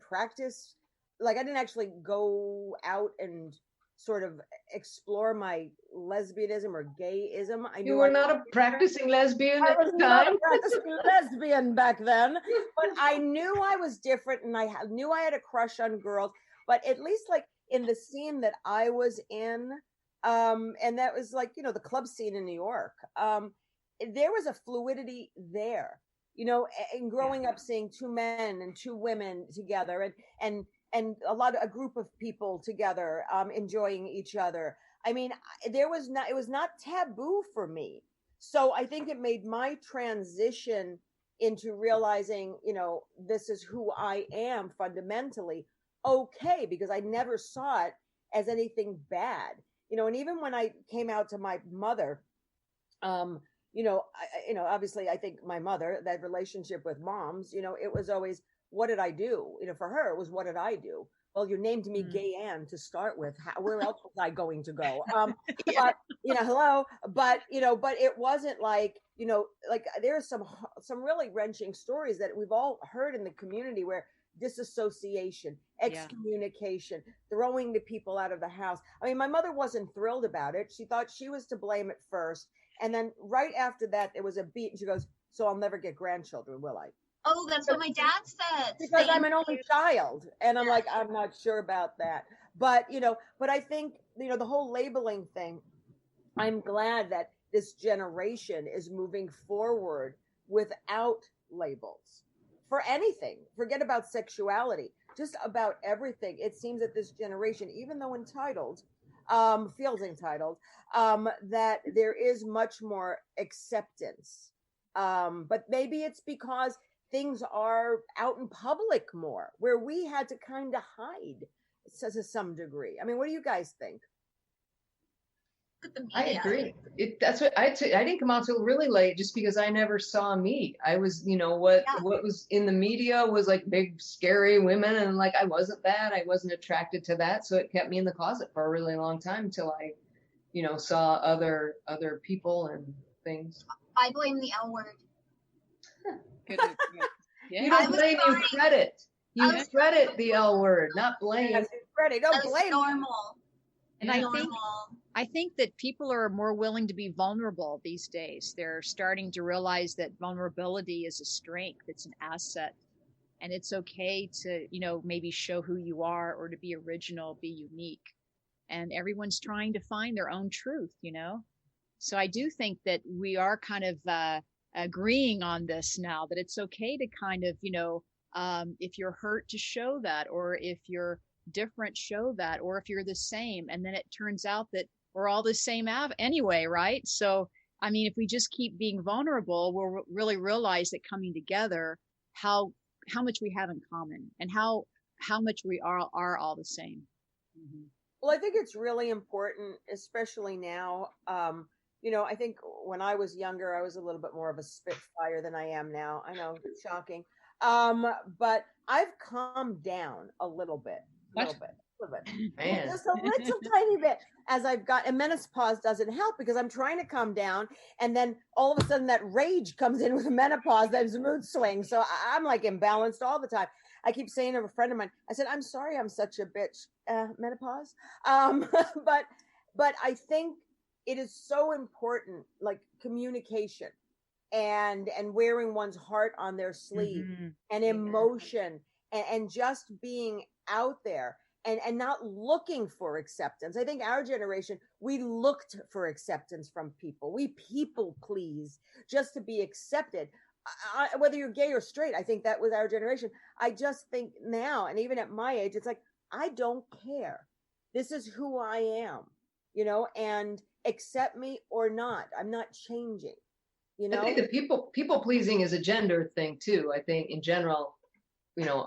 practice, like I didn't actually go out and sort of explore my lesbianism or gayism. You were not a practicing lesbian at the the time. time? I was not a practicing lesbian back then, but I knew I was different, and I knew I had a crush on girls. But at least, like in the scene that I was in, and that was like, you know, the club scene in New York, there was a fluidity there, you know, and growing up seeing two men and two women together, and a group of people together, enjoying each other. I mean, it was not taboo for me. So I think it made my transition into realizing, you know, this is who I am fundamentally okay, because I never saw it as anything bad. And even when I came out to my mother, obviously I think my mother, that relationship with moms, it was always, what did I do? For her, it was, what did I do? Well, you named me Gaye Ann to start with. Where else was I going to go? But, hello. But, but it wasn't like, like there's some really wrenching stories that we've all heard in the community where disassociation, excommunication, throwing the people out of the house. I mean, my mother wasn't thrilled about it. She thought she was to blame at first. And then right after that, there was a beat. And she goes, so I'll never get grandchildren, will I? Oh, that's what my dad said. Because I'm an only child. And I'm like, I'm not sure about that. But, but I think, the whole labeling thing, I'm glad that this generation is moving forward without labels for anything. Forget about sexuality, just about everything. It seems that this generation, even though entitled, feels entitled, that there is much more acceptance. But maybe it's because things are out in public more, where we had to kind of hide to some degree. I mean, what do you guys think? I agree. That's what I didn't come out till really late, just because I never saw me. I was, what was in the media was like big, scary women, and like I wasn't that. I wasn't attracted to that, so it kept me in the closet for a really long time until I, saw other people and things. I blame the L word. Yeah. You don't blame, you credit. You credit the L word, not blame. Yes, credit. Don't blame. Normal. And I think that people are more willing to be vulnerable these days. They're starting to realize that vulnerability is a strength. It's an asset. And it's okay to, maybe show who you are, or to be original, be unique. And everyone's trying to find their own truth, So I do think that we are kind of agreeing on this now, that it's okay to kind of, if you're hurt, to show that, or if you're different, show that, or if you're the same. And then it turns out that we're all the same anyway, right? So, I mean, if we just keep being vulnerable, we'll really realize that coming together, how much we have in common, and how much we are all the same. Mm-hmm. Well, I think it's really important, especially now. I think when I was younger, I was a little bit more of a spitfire than I am now. I know, it's shocking. But I've calmed down a little bit. Man. Just a little tiny bit, as I've got, and menopause doesn't help, because I'm trying to calm down, and then all of a sudden that rage comes in with menopause. There's a mood swing, so I'm like imbalanced all the time. I keep saying to a friend of mine, I said, I'm sorry I'm such a bitch, menopause. But I think it is so important, like communication and wearing one's heart on their sleeve, and emotion, and just being out there and not looking for acceptance. I think our generation, we looked for acceptance from people. We people please just to be accepted. Whether you're gay or straight, I think that was our generation. I just think now, and even at my age, it's like, I don't care. This is who I am, and accept me or not. I'm not changing, I think that people pleasing is a gender thing too. I think in general,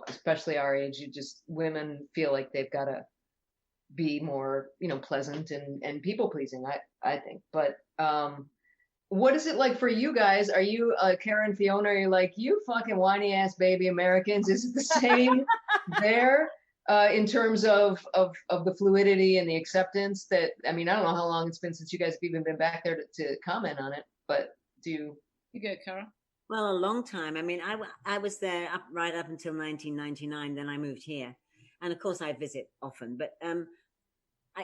especially our age, women feel like they've got to be more, pleasant and people pleasing, I think. But what is it like for you guys? Are you Karen, Fiona, are you like, you fucking whiny ass baby Americans? Is it the same there in terms of the fluidity and the acceptance that, I mean, I don't know how long it's been since you guys have even been back there to comment on it, but do you go, Karen? Well, a long time. I mean, I was there right up until 1999. Then I moved here, and of course I visit often. But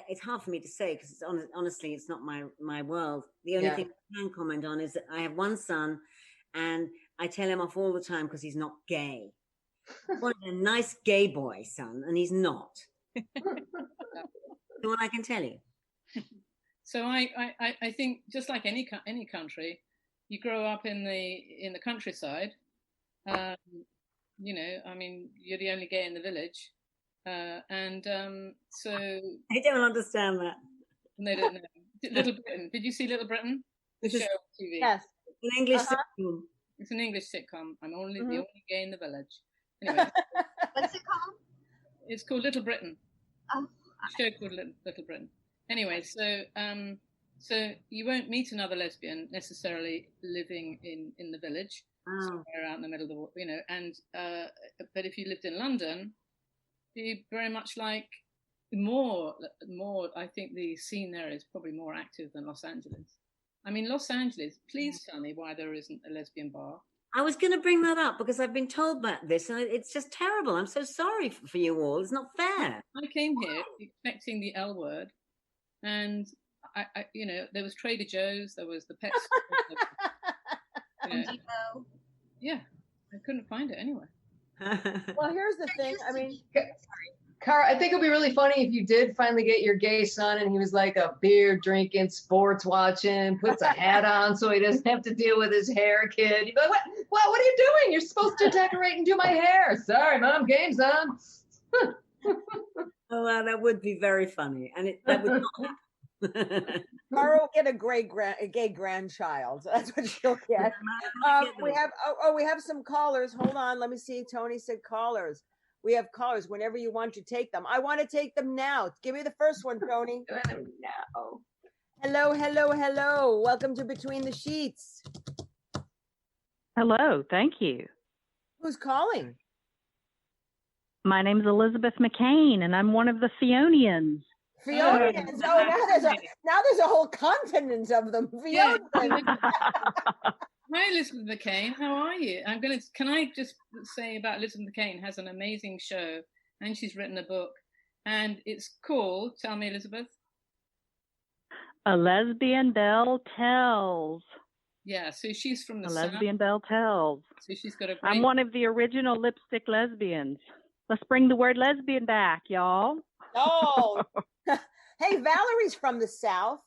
it's hard for me to say, because honestly, it's not my world. The only thing I can comment on is that I have one son, and I tell him off all the time because he's not gay. What a nice gay boy, son, and he's not. So what I can tell you. So I think, just like any country, you grow up in the countryside. I mean, you're the only gay in the village, so I don't understand that. They don't know. Little Britain. Did you see Little Britain? The show on TV. Yes, an English sitcom. It's an English sitcom. I'm only the only gay in the village. Anyway, what's it called? It's called Little Britain. Oh, A show called Little Britain. Anyway, so so you won't meet another lesbian necessarily living in the village, somewhere out in the middle of the, you know. And but if you lived in London, you'd be very much like more. I think the scene there is probably more active than Los Angeles. I mean, Los Angeles. Please tell me why there isn't a lesbian bar. I was going to bring that up because I've been told about this, and it's just terrible. I'm so sorry for you all. It's not fair. I came here expecting the L word, and I you know, there was Trader Joe's, there was the pet store, you know. Yeah, I couldn't find it anywhere. Well, here's the thing. I mean, Cara, I think it'd be really funny if you did finally get your gay son and he was like a beer drinking, sports watching, puts a hat on so he doesn't have to deal with his hair, kid. You'd be like, what are you doing? You're supposed to decorate and do my hair. Sorry, Mom, game's on. Oh, well, that would be very funny. And that would not happen. Cara will get a gay grandchild. That's what she'll get. We have some callers. Hold on. Let me see. Tony said callers. We have callers whenever you want to take them. I want to take them now. Give me the first one, Tony. No. Hello, hello, hello. Welcome to Between the Sheets. Hello, thank you. Who's calling? My name's Elizabeth McCain, and I'm one of the Fionians. Fionians. Oh, now there's a whole continent of them. Fionians. Hi, Elizabeth McCain. How are you? Can I just say about Elizabeth McCain has an amazing show, and she's written a book, and it's called, tell me, Elizabeth. A Lesbian Belle Tells. Yeah, so she's from the A South. Lesbian Belle Tells. So she's got a great... I'm one of the original lipstick lesbians. Let's bring the word lesbian back, y'all. Oh. Hey, Valerie's from the South.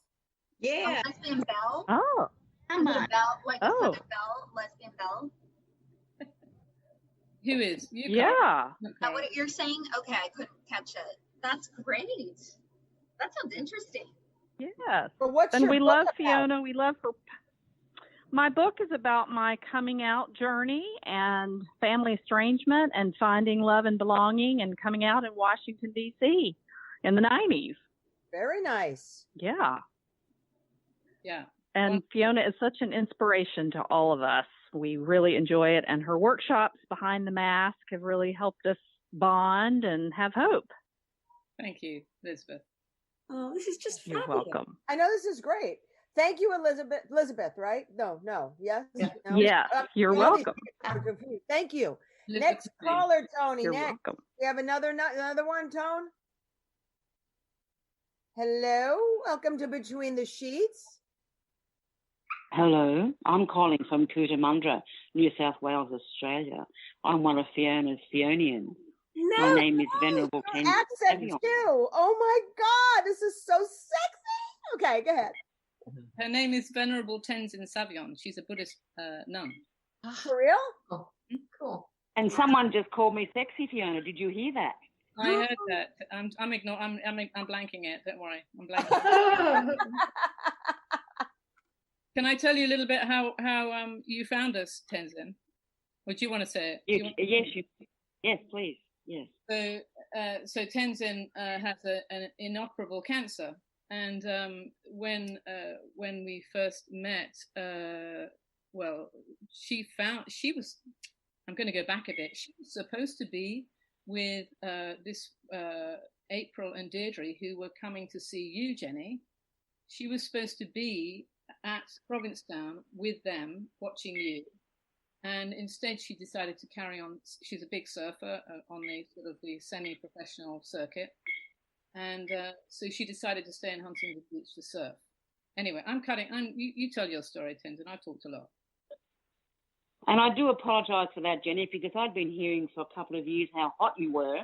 Yeah. Lesbian Belle. Oh. Come on. Like Oh. Southern Belle, Lesbian Belle. Who is? You Yeah. Is that what you're saying? Okay, I couldn't catch it. That's great. That sounds interesting. Yes. But what's And your we book love about? Fiona. We love her. My book is about my coming out journey and family estrangement and finding love and belonging and coming out in Washington, D.C. in the 90s. Very nice. Yeah. Yeah. And Fiona is such an inspiration to all of us. We really enjoy it. And her workshops behind the mask have really helped us bond and have hope. Thank you, Elizabeth. Oh, this is just You're fabulous. welcome. I know this is great. Thank you, Elizabeth. Elizabeth, right? No. Yes? No? Yes, you're welcome. I'm confused. Thank you. Elizabeth, Next caller, Tony. You're Next. welcome. We have another one, Tone. Hello. Welcome to Between the Sheets. Hello, I'm calling from Cootamundra, New South Wales, Australia. I'm one of Fiona's Fionians. My name is Venerable Your Tenzin accent Savion. too. Oh my God, this is so sexy. Okay, go ahead. Her name is Venerable Tenzin Savion. She's a Buddhist nun. For real? Oh, cool. And someone just called me sexy, Fiona. Did you hear that? I heard that. I'm blanking it. Don't worry. I'm blanking it. Can I tell you a little bit how you found us, Tenzin? Or do you want to say it? Yes, please. Yes. So Tenzin has an inoperable cancer, and when we first met, she was. I'm going to go back a bit. She was supposed to be with this April and Deirdre, who were coming to see you, Jenny. She was supposed to be at Provincetown with them, watching you. And instead, she decided to carry on. She's a big surfer on the sort of the semi-professional circuit, and so she decided to stay in Huntington Beach to surf. Anyway, you tell your story, Tenzin. I talked a lot. And I do apologise for that, Jenny, because I'd been hearing for a couple of years how hot you were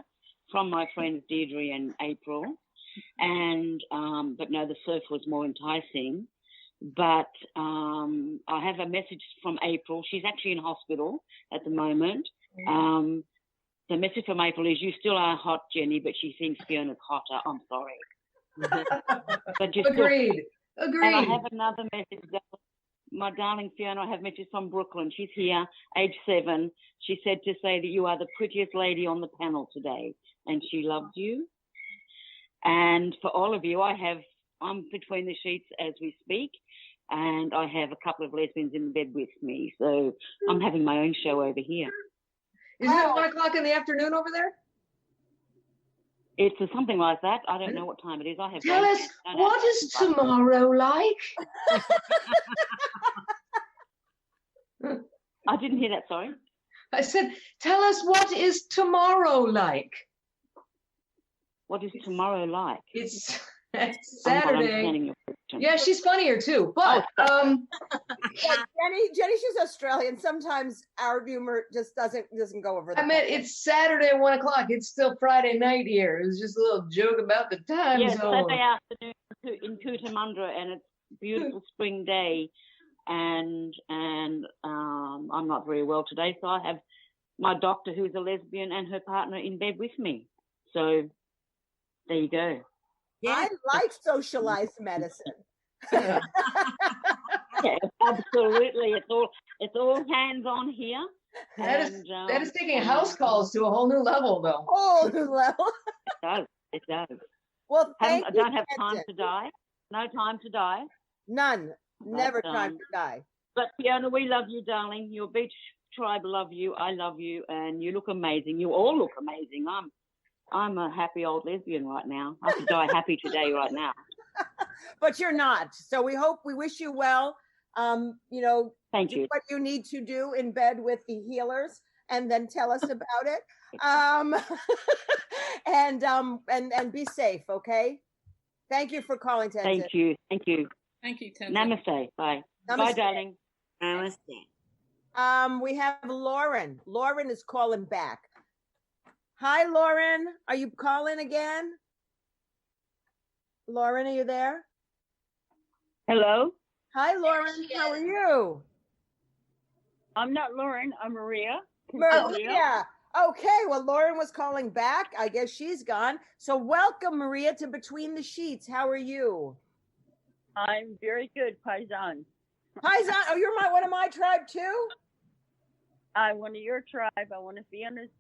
from my friends Deirdre and April, and but no, the surf was more enticing. But I have a message from April. She's actually in hospital at the moment. The message from April is, you still are hot, Jenny, but she thinks Fiona's hotter. I'm sorry. But Agreed. And I have another message. My darling Fiona, I have messages from Brooklyn. She's here, age 7. She said to say that you are the prettiest lady on the panel today. and she loved you. And for all of you, I'm between the sheets as we speak, and I have a couple of lesbians in bed with me. So I'm having my own show over here. Isn't it 1 o'clock in the afternoon over there? It's something like that. I don't know what time it is. I have. Tell us, what is tomorrow like? I didn't hear that, sorry. I said, tell us, what is tomorrow like? What is tomorrow like? It's I'm not Saturday. understanding your question. Yeah, she's funnier too. But Yeah, Jenny, she's Australian. Sometimes our humor just doesn't go over the I meant it's Saturday at 1 o'clock. It's still Friday night here. It was just a little joke about the time Yeah, zone. Saturday afternoon in Cootamundra, and it's a beautiful spring day. And I'm not very well today, so I have my doctor, who's a lesbian, and her partner in bed with me. So there you go. Yeah. I like socialized medicine. Yeah, absolutely. It's all hands on here. That is taking house calls to a whole new level, though. Whole new level. It does. Well, I don't have time to die. No time to die. None. Never time to die. But Fiona, we love you, darling. Your beach tribe love you. I love you, and you look amazing. You all look amazing. I'm a happy old lesbian right now. I could die happy today, right now. But you're not. So we wish you well. Thank do you. what you need to do in bed with the healers, and then tell us about it. And be safe, okay? Thank you for calling, Tenzin. Thank you. Thank you. Thank you, Tenzin. Namaste. Bye. Namaste. Bye, darling. Namaste. We have Lauren. Lauren is calling back. Hi, Lauren. Are you calling again? Lauren, are you there? Hello. Hi, Lauren. How are you? I'm not Lauren. I'm Maria. Maria. Okay. Well, Lauren was calling back. I guess she's gone. So welcome, Maria, to Between the Sheets. How are you? I'm very good, Paisan. Paisan. Oh, you're one of my tribe too? I'm one of your tribe. I want a Fiona's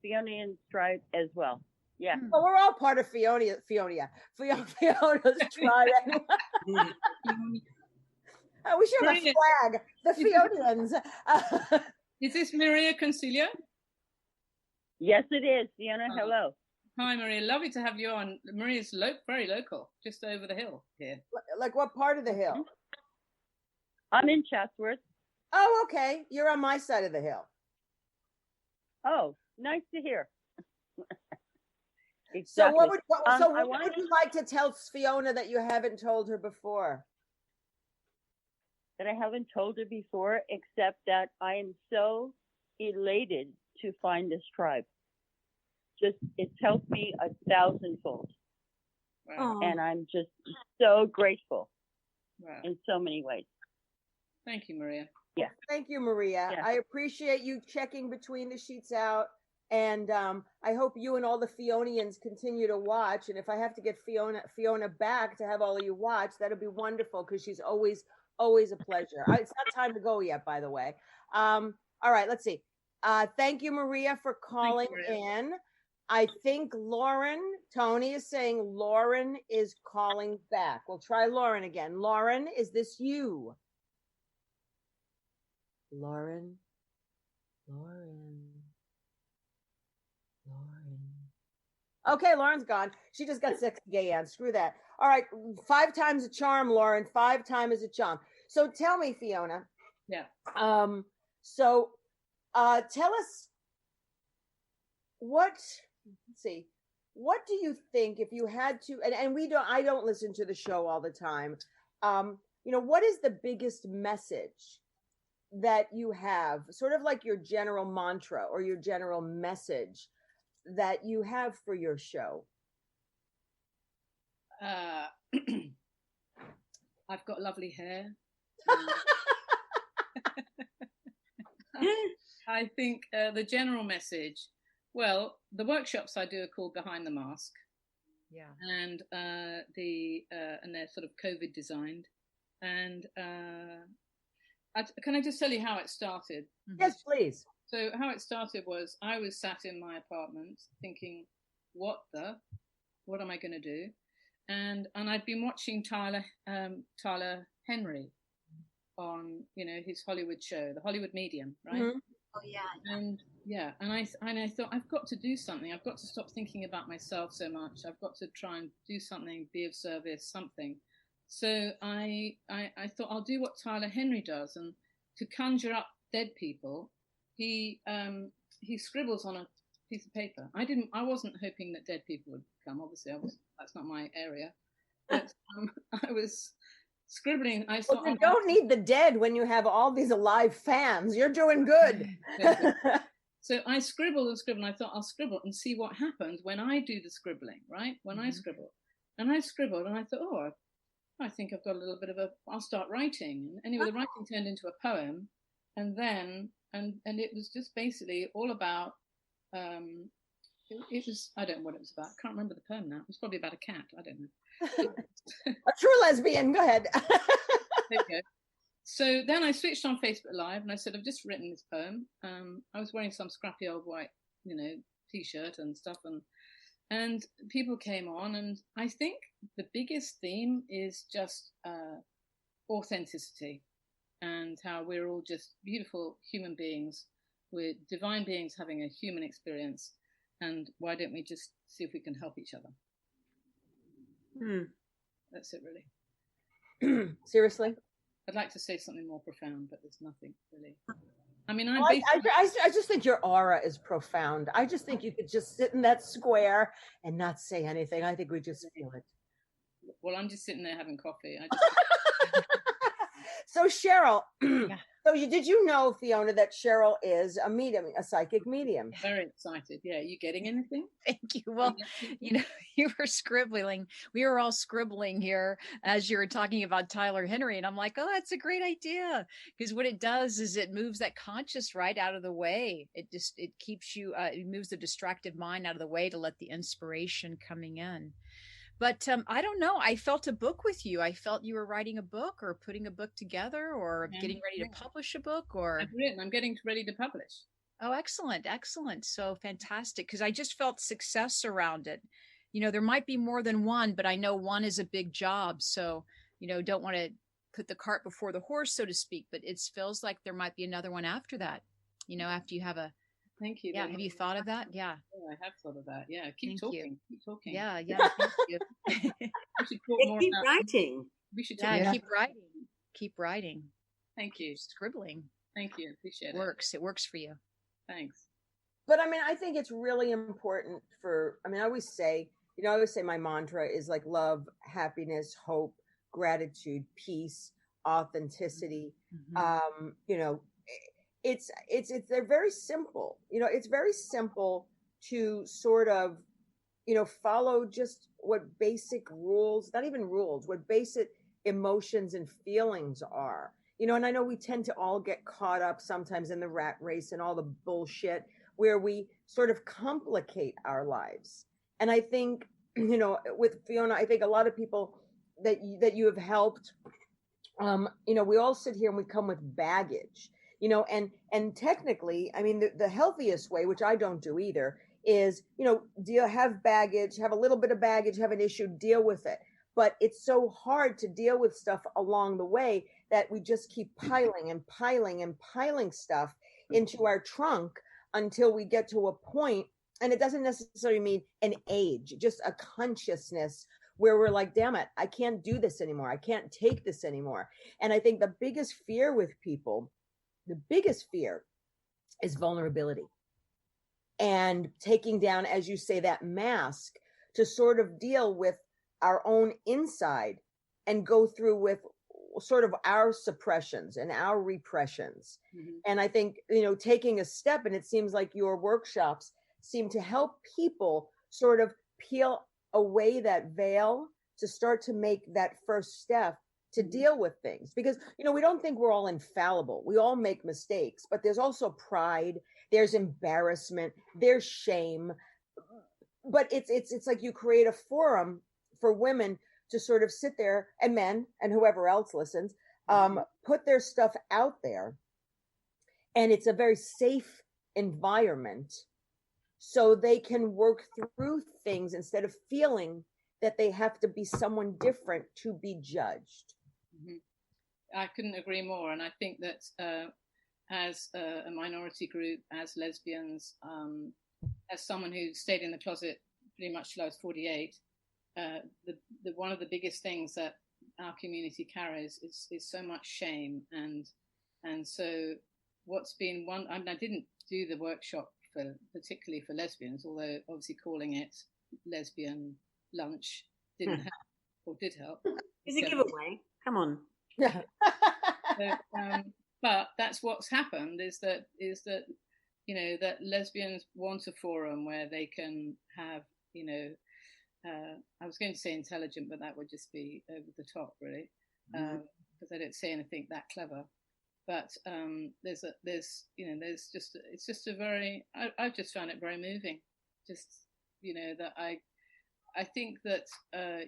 tribe as well. Yeah. Well, we're all part of Fiona's tribe. Anyway. We should have a flag. The Fionians. Is this Maria Concilia? Yes, it is. Fiona, hello. Hi, Maria. Lovely to have you on. Maria's very local, just over the hill here. Like what part of the hill? I'm in Chatsworth. Oh, okay. You're on my side of the hill. Oh, nice to hear. Exactly. So what would you like to tell Fiona that you haven't told her before? That I haven't told her before, except that I am so elated to find this tribe. It's helped me 1,000-fold. Wow. And I'm just so grateful. Wow. In so many ways. Thank you, Maria. Yeah. Thank you, Maria. Yeah. I appreciate you checking Between the Sheets out. And I hope you and all the Fionians continue to watch. And if I have to get Fiona back to have all of you watch, that'll be wonderful, because she's always a pleasure. It's not time to go yet, by the way. All right, let's see. Thank you, Maria, for calling in. I think Tony is saying Lauren is calling back. We'll try Lauren again. Lauren, is this you? Lauren. Okay, Lauren's gone. She just got sick of Gaye Ann. Screw that. All right, 5 times a charm, Lauren. 5 times a charm. So tell me, Fiona. Yeah. So tell us what do you think, if you had to, and I don't listen to the show all the time. What is the biggest message that you have, sort of like your general mantra or your general message that you have for your show? I've got lovely hair. I think the general message, well, the workshops I do are called Behind the Mask. Yeah. And and they're sort of COVID designed. And can I just tell you how it started? Yes, please. So how it started was I was sat in my apartment thinking, what am I going to do? And I'd been watching Tyler Henry on, his Hollywood show, The Hollywood Medium, right? Mm-hmm. Oh yeah. And I thought, I've got to do something. I've got to stop thinking about myself so much. I've got to try and do something, be of service, something. So I thought I'll do what Tyler Henry does, and to conjure up dead people, he scribbles on a piece of paper. I wasn't hoping that dead people would come. Obviously, that's not my area. But I was scribbling. I thought, you don't need the dead when you have all these alive fans. You're doing good. So I scribbled and scribbled. And I thought I'll scribble and see what happens when I do the scribbling, right? When I scribble. And I scribbled and I thought, I think I've got a little bit of I'll start writing. And anyway, the writing turned into a poem. And then, and it was just basically all about, it was, I don't know what it was about. I can't remember the poem now. It was probably about a cat. I don't know. A true lesbian. Go ahead. There you go. So then I switched on Facebook Live and I said, I've just written this poem. I was wearing some scrappy old white, t-shirt and stuff. And people came on, and I think the biggest theme is just authenticity, and how we're all just beautiful human beings. We're divine beings having a human experience. And why don't we just see if we can help each other? That's it, really. Seriously? I'd like to say something more profound, but there's nothing really. I mean, I just think your aura is profound. I just think you could just sit in that square and not say anything. I think we just feel it. Well, I'm just sitting there having coffee. So Cheryl, did you know, Fiona, that Cheryl is a medium, a psychic medium? Very excited. Yeah. Are you getting anything? Thank you. Well, you were scribbling. We were all scribbling here as you were talking about Tyler Henry. And I'm like, oh, that's a great idea. Because what it does is it moves that conscious right out of the way. It keeps you, it moves the distracted mind out of the way to let the inspiration coming in. But I don't know. I felt a book with you. I felt you were writing a book or putting a book together or getting ready to publish a book or. I've written. I'm getting ready to publish. Oh, excellent. Excellent. So fantastic. Because I just felt success around it. There might be more than one, but I know one is a big job. So, don't want to put the cart before the horse, so to speak, but it feels like there might be another one after that, after you have a. Thank you. Yeah. Have you thought of that? Yeah. I have thought of that. Yeah. Keep talking. Keep talking. Yeah. Thank you. We should talk more keep about writing. We should talk. Yeah. Keep writing. Keep writing. Thank you. Scribbling. Thank you. Appreciate it. It works for you. Thanks. But I mean, I think it's really important I always say my mantra is like love, happiness, hope, gratitude, peace, authenticity. They're very simple. It's very simple to sort of, follow just what basic rules, not even rules, what basic emotions and feelings are. And I know we tend to all get caught up sometimes in the rat race and all the bullshit where we sort of complicate our lives. And I think, with Fiona, I think a lot of people that you have helped, we all sit here and we come with baggage. And technically, I mean, the healthiest way, which I don't do either, is, do you have baggage, have a little bit of baggage, have an issue, deal with it. But it's so hard to deal with stuff along the way that we just keep piling and piling and piling stuff into our trunk until we get to a point, and it doesn't necessarily mean an age, just a consciousness where we're like, damn it, I can't do this anymore. I can't take this anymore. And I think the biggest fear with people, the biggest fear is vulnerability and taking down, as you say, that mask to sort of deal with our own inside and go through with sort of our suppressions and our repressions. And I think, taking a step, and it seems like your workshops seem to help people sort of peel away that veil to start to make that first step to deal with things, because we don't think we're all infallible. We all make mistakes, but there's also pride, there's embarrassment, there's shame. But it's like you create a forum for women to sort of sit there, and men and whoever else listens, put their stuff out there, and it's a very safe environment so they can work through things instead of feeling that they have to be someone different to be judged. I couldn't agree more. And I think that as a minority group, as lesbians, as someone who stayed in the closet pretty much till I was 48, one of the biggest things that our community carries is so much shame. And so what's been one, I mean, I didn't do the workshop particularly for lesbians, although obviously calling it lesbian lunch didn't help, or did help. It's a giveaway. Come on. Yeah. But that's what's happened is that you know, that lesbians want a forum where they can have, you know, I was going to say intelligent, but that would just be over the top, really, because I don't say anything that clever. But it's just a very, I've just found it very moving. Just, you know, that I think that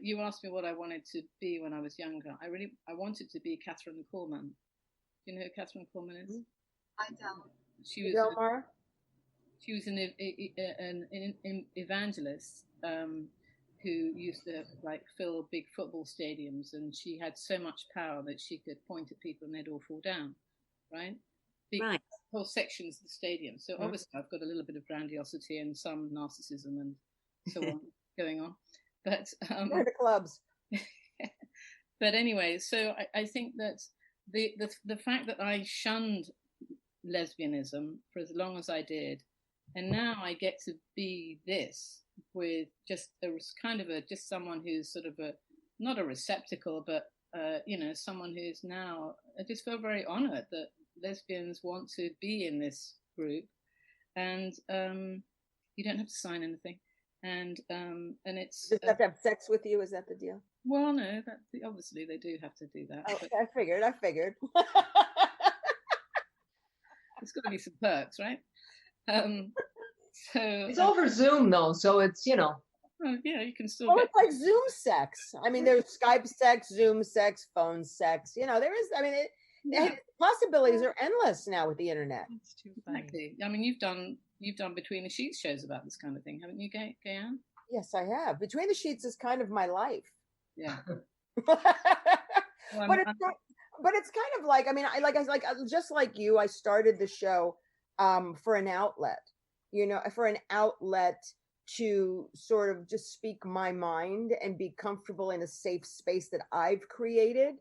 you asked me what I wanted to be when I was younger. I wanted to be Catherine Coleman. Do you know who Catherine Coleman is? I don't. She was an evangelist who used to like fill big football stadiums, and she had so much power that she could point at people and they'd all fall down, right? Right. Whole sections of the stadium. So obviously I've got a little bit of grandiosity and some narcissism and so on going on. But the clubs. But anyway, so I think that the fact that I shunned lesbianism for as long as I did, and now I get to be this with just just someone who's sort of not a receptacle, but you know, someone who's now, I just feel very honored that lesbians want to be in this group, and you don't have to sign anything, and it's just have to have sex with you. Is that the deal? Well, no, obviously they do have to do that. Oh, I figured. There's got to be some perks, right? So it's over Zoom though, so it's, you know. Oh, yeah, you can still. Well, it's like Zoom sex. I mean, there's Skype sex, Zoom sex, phone sex. You know, there is. I mean, possibilities are endless now with the internet. It's too funny. Exactly. I mean, you've done Between the Sheets shows about this kind of thing, haven't you, Gaye Ann? Yes, I have. Between the Sheets is kind of my life. Yeah. But it's kind of like, I mean, just like you, I started the show for an outlet, you know, for an outlet to sort of just speak my mind and be comfortable in a safe space that I've created,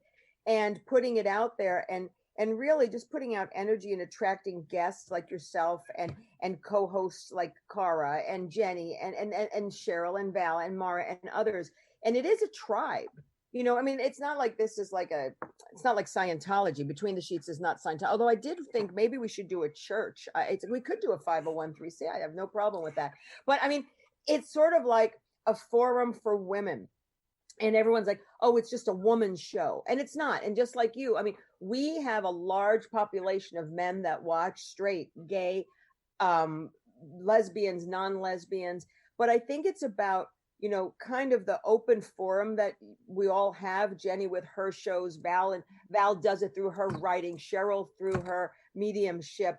and putting it out there and really just putting out energy and attracting guests like yourself and co-hosts like Cara and Jenny and Cheryl and Val and Mara and others. And it is a tribe. You know, I mean, it's not like this is like it's not like Scientology. Between the Sheets is not Scientology. Although I did think maybe we should do a church. We could do a 501(c)(3). I have no problem with that. But I mean, it's sort of like a forum for women. And everyone's like, oh, it's just a woman's show. And it's not. And just like you, I mean, we have a large population of men that watch, straight, gay, lesbians, non-lesbians. But I think it's about, you know, kind of the open forum that we all have. Jenny with her shows, Val does it through her writing, Cheryl through her mediumship,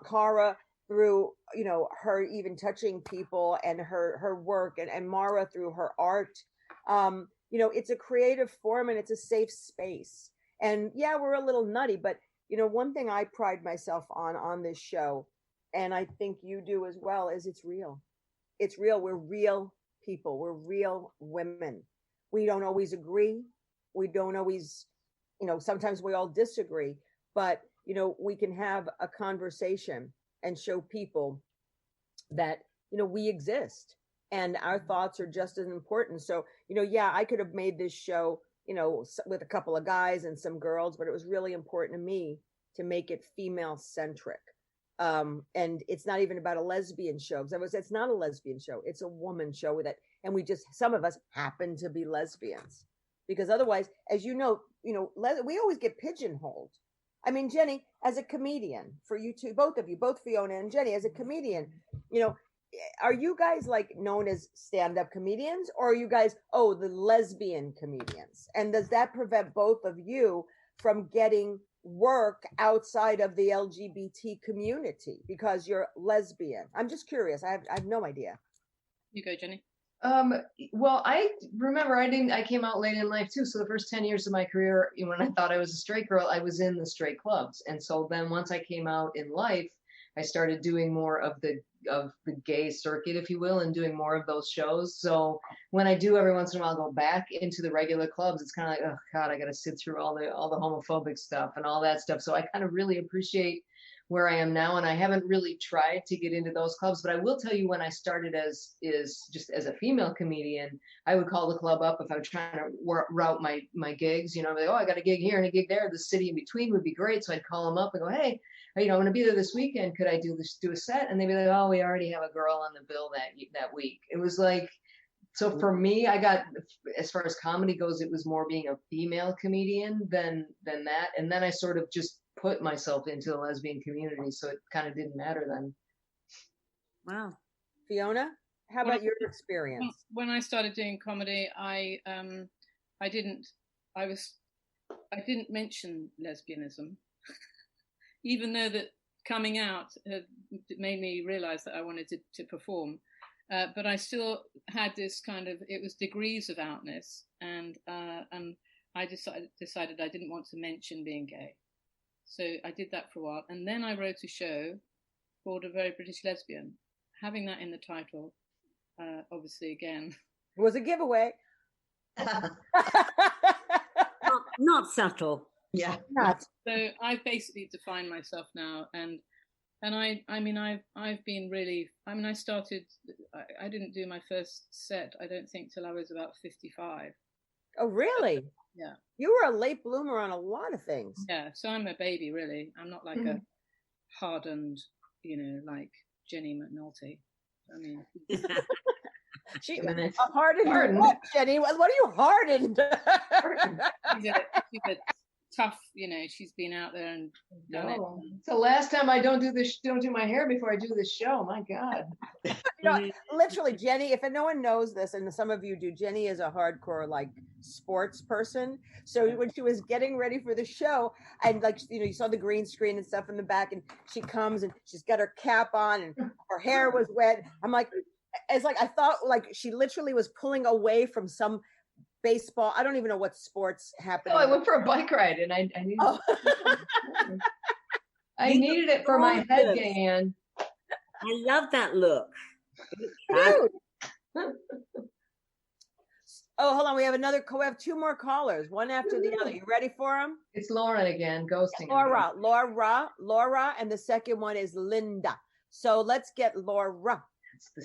Cara through, you know, her even touching people and her work, and Mara through her art. You know, it's a creative form and it's a safe space. And yeah, we're a little nutty, but you know, one thing I pride myself on this show, and I think you do as well, is it's real. It's real. We're real people. We're real women. We don't always agree. We don't always, you know, sometimes we all disagree, but you know, we can have a conversation and show people that, you know, we exist and our thoughts are just as important. So, you know, yeah, I could have made this show, you know, with a couple of guys and some girls, but it was really important to me to make it female centric. And it's not even about a lesbian show. It's not a lesbian show. It's a woman show with it. And some of us happen to be lesbians, because otherwise, as you know, we always get pigeonholed. I mean, Jenny, as a comedian, for you two, both of you, both Fiona and Jenny, as a comedian, you know, are you guys like known as stand-up comedians, or are you guys, the lesbian comedians? And does that prevent both of you from getting work outside of the LGBT community because you're lesbian? I'm just curious. I have no idea. You go, Jenny. Well, I remember I came out late in life too. So the first 10 years of my career, when I thought I was a straight girl, I was in the straight clubs. And so then once I came out in life, I started doing more of the gay circuit, if you will, and doing more of those shows. So when I do every once in a while go back into the regular clubs, it's kind of like, oh God, I got to sit through all the homophobic stuff and all that stuff. So I kind of really appreciate where I am now, and I haven't really tried to get into those clubs. But I will tell you, when I started as just a female comedian, I would call the club up if I was trying to route my gigs. Like, oh, I got a gig here and a gig there. The city in between would be great. So I'd call them up and go, hey, I'm going to be there this weekend. Could I do a set? And they'd be like, oh, we already have a girl on the bill that week. It was like, so for me, I got, as far as comedy goes, it was more being a female comedian than that. And then I sort of just put myself into the lesbian community, so it kind of didn't matter then. Wow. Fiona, how about your experience? When I started doing comedy, I didn't mention lesbianism, even though that coming out had made me realize that I wanted to perform. But I still had this kind of, it was degrees of outness, and I decided I didn't want to mention being gay. So I did that for a while, and then I wrote a show called A Very British Lesbian. Having that in the title, obviously, again, was a giveaway. not subtle. Yeah, not. So I basically define myself now, and I've been really. I started. I didn't do my first set, I don't think, till I was about 55. Oh, really? Yeah. You were a late bloomer on a lot of things. Yeah, so I'm a baby, really. I'm not like a hardened, like Jenny McNulty. I mean, she hardened. What, Jenny? What are you hardened? she's a tough. She's been out there and done it. It's the last time I don't do my hair before I do this show. My God. Literally, Jenny, if no one knows this, and some of you do, Jenny is a hardcore like sports person. So when she was getting ready for the show, and you saw the green screen and stuff in the back, and she comes and she's got her cap on and her hair was wet. I'm like, it's like I thought like she literally was pulling away from some baseball. I don't even know what sports happened. Oh, I went for a bike ride, and I needed. Oh. I needed it for my head, Gaye Ann. I love that look. Oh, hold on. We have two more callers, one after the other. You ready for them? It's Lauren again, ghosting. Laura, and the second one is Linda. So let's get Laura.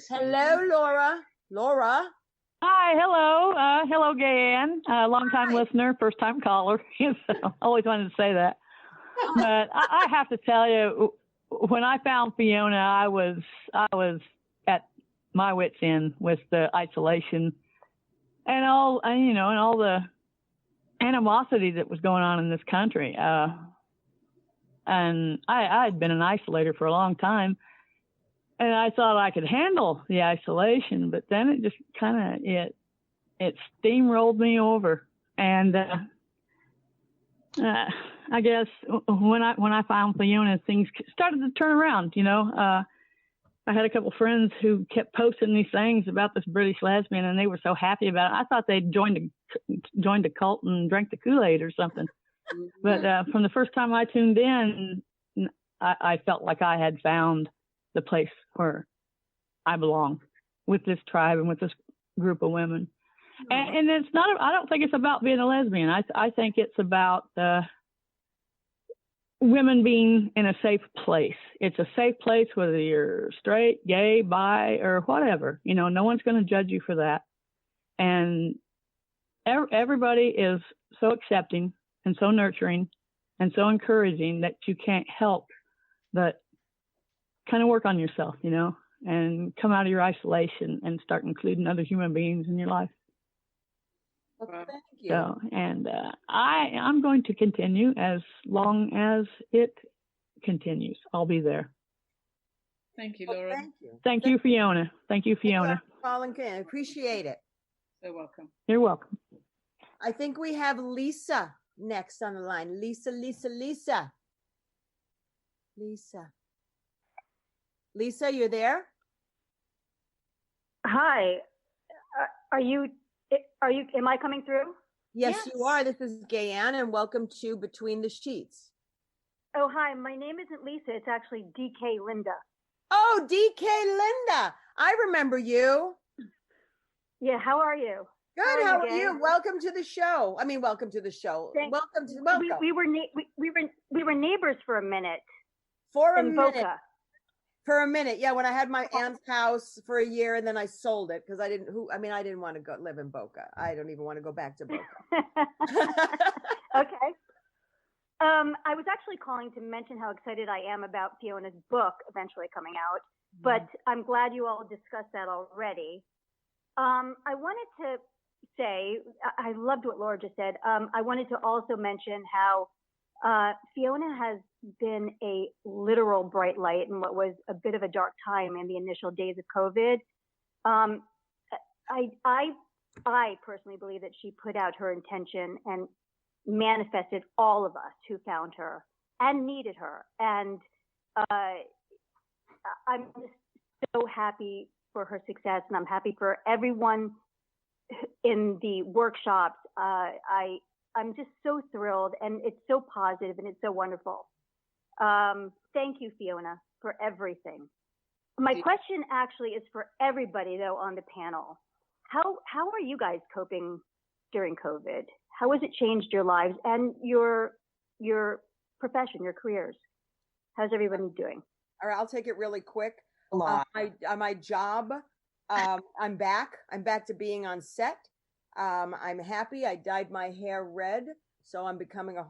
Hello, Laura. Hi, hello. Hello, Gaye Ann. Long-time listener, first-time caller. Always wanted to say that. But I have to tell you, when I found Fiona, I was at my wit's end with the isolation and all the animosity that was going on in this country. And I had been an isolator for a long time, and I thought I could handle the isolation, but then it just kind of it steamrolled me over. And I guess when I found Fiona, things started to turn around. I had a couple friends who kept posting these things about this British lesbian, and they were so happy about it. I thought they'd joined a cult and drank the Kool-Aid or something. But from the first time I tuned in, I felt like I had found the place where I belong with this tribe and with this group of women. And it's not, I don't think it's about being a lesbian. I think it's about women being in a safe place. It's a safe place, whether you're straight, gay, bi, or whatever. No one's going to judge you for that. And everybody is so accepting and so nurturing and so encouraging that you can't help but kind of work on yourself, and come out of your isolation and start including other human beings in your life. Well, thank you. So, and I'm going to continue as long as it continues. I'll be there. Thank you, Laura. Thank you, Fiona. Thank you, Fiona. I appreciate it. So welcome. You're welcome. I think we have Lisa next on the line? Lisa. Lisa, you're there? Hi. Am I coming through? Yes, you are. This is Gaye Ann, and welcome to Between the Sheets. Oh, hi. My name isn't Lisa. It's actually DK Linda. Oh, DK Linda. I remember you. Yeah, how are you? Good. How are you? Welcome to the show. I mean, welcome to the show. Welcome. We were neighbors for a minute. For a minute, yeah. When I had my aunt's house for a year, and then I sold it because I didn't want to go live in Boca. I don't even want to go back to Boca. Okay. I was actually calling to mention how excited I am about Fiona's book eventually coming out, but I'm glad you all discussed that already. I wanted to say, I loved what Laura just said. I wanted to also mention how Fiona has been a literal bright light in what was a bit of a dark time in the initial days of COVID. I personally believe that she put out her intention and manifested all of us who found her and needed her. And I'm just so happy for her success, and I'm happy for everyone in the workshops. I'm just so thrilled, and it's so positive, and it's so wonderful. Thank you, Fiona, for everything. My question actually is for everybody, though, on the panel. How are you guys coping during COVID? How has it changed your lives and your profession, your careers? How's everybody doing? All right, I'll take it really quick. My job, I'm back. I'm back to being on set. I'm happy. I dyed my hair red, so I'm becoming a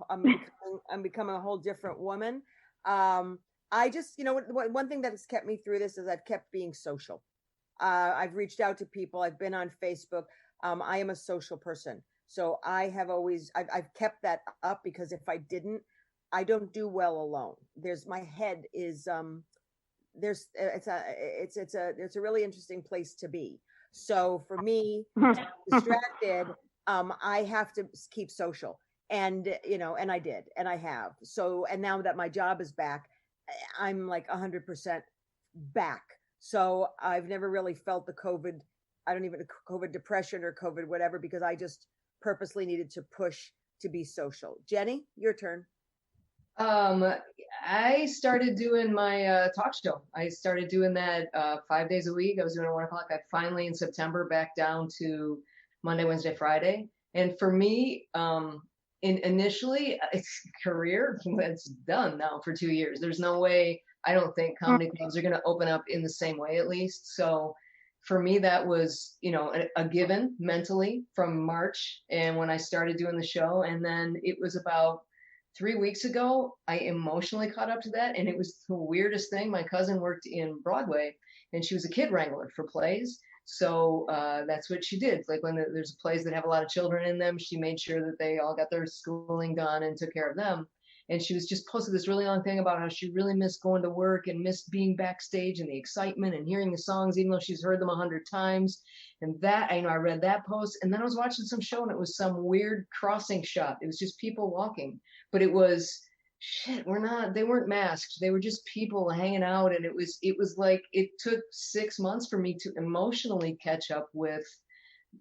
whole different woman. I just, one thing that has kept me through this is I've kept being social. I've reached out to people. I've been on Facebook. I am a social person. So I've kept that up, because if I didn't, I don't do well alone. My head is, it's a really interesting place to be. So for me, distracted, I have to keep social, and I did, and I have. So, and now that my job is back, I'm like 100% back. So I've never really felt the COVID depression or COVID whatever, because I just purposely needed to push to be social. Jenny, your turn. I started doing my talk show. I started doing that 5 days a week. I was doing it at 1 o'clock. I finally in September back down to Monday, Wednesday, Friday. And for me, initially, it's career that's done now for 2 years. There's no way, I don't think comedy clubs are going to open up in the same way, at least. So for me, that was, a given mentally from March. And when I started doing the show, and then it was about 3 weeks ago, I emotionally caught up to that. And it was the weirdest thing. My cousin worked in Broadway, and she was a kid wrangler for plays. So that's what she did. Like when there's plays that have a lot of children in them, she made sure that they all got their schooling done and took care of them. And she was just posted this really long thing about how she really missed going to work and missed being backstage and the excitement and hearing the songs, even though she's heard them 100 times. And that, I read that post, and then I was watching some show, and it was some weird crossing shot. It was just people walking, but it was they weren't masked. They were just people hanging out. And it was like, it took 6 months for me to emotionally catch up with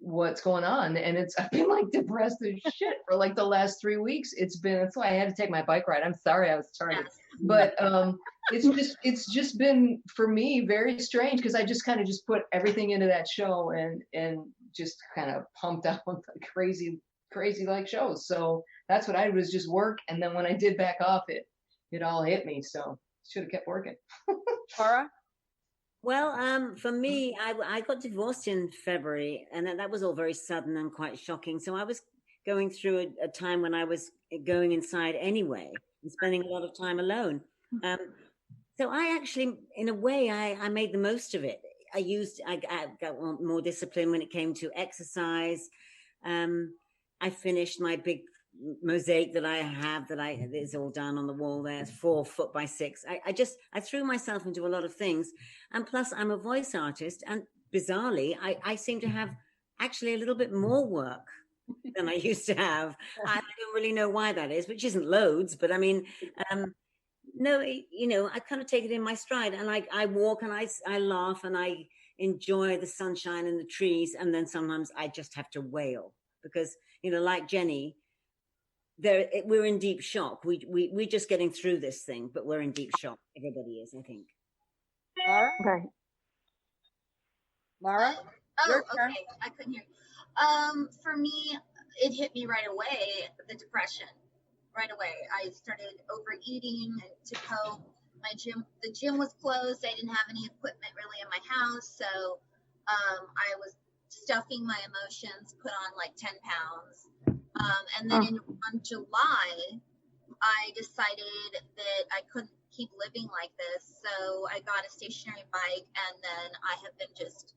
what's going on. And I've been like depressed as shit for like the last 3 weeks. It's why I had to take my bike ride. I'm sorry I was tardy, but it's just been for me very strange, because I just kind of just put everything into that show and just kind of pumped out crazy like shows. So that's what I was, just work. And then when I did back off, it all hit me. So should have kept working. Tara? Well, for me, I got divorced in February, and that was all very sudden and quite shocking. So I was going through a time when I was going inside anyway and spending a lot of time alone. So I actually, in a way, I made the most of it. I got more discipline when it came to exercise. I finished my big mosaic that I have it's all done on the wall there. It's 4 foot by 6. I threw myself into a lot of things, and plus I'm a voice artist, and bizarrely I seem to have actually a little bit more work than I used to have. I don't really know why that is, which isn't loads, but I mean, no, you know, I kind of take it in my stride, and I walk and I laugh and I enjoy the sunshine and the trees, and then sometimes I just have to wail because, you know, like Jenny, we're in deep shock. We're just getting through this thing, but we're in deep shock. Everybody is, I think. Mara? Okay. Mara? Oh, okay. I couldn't hear you. For me, it hit me right away, the depression. Right away. I started overeating to cope. The gym was closed. I didn't have any equipment really in my house. So I was stuffing my emotions, put on like 10 pounds. And then on July, I decided that I couldn't keep living like this. So I got a stationary bike, and then I have been just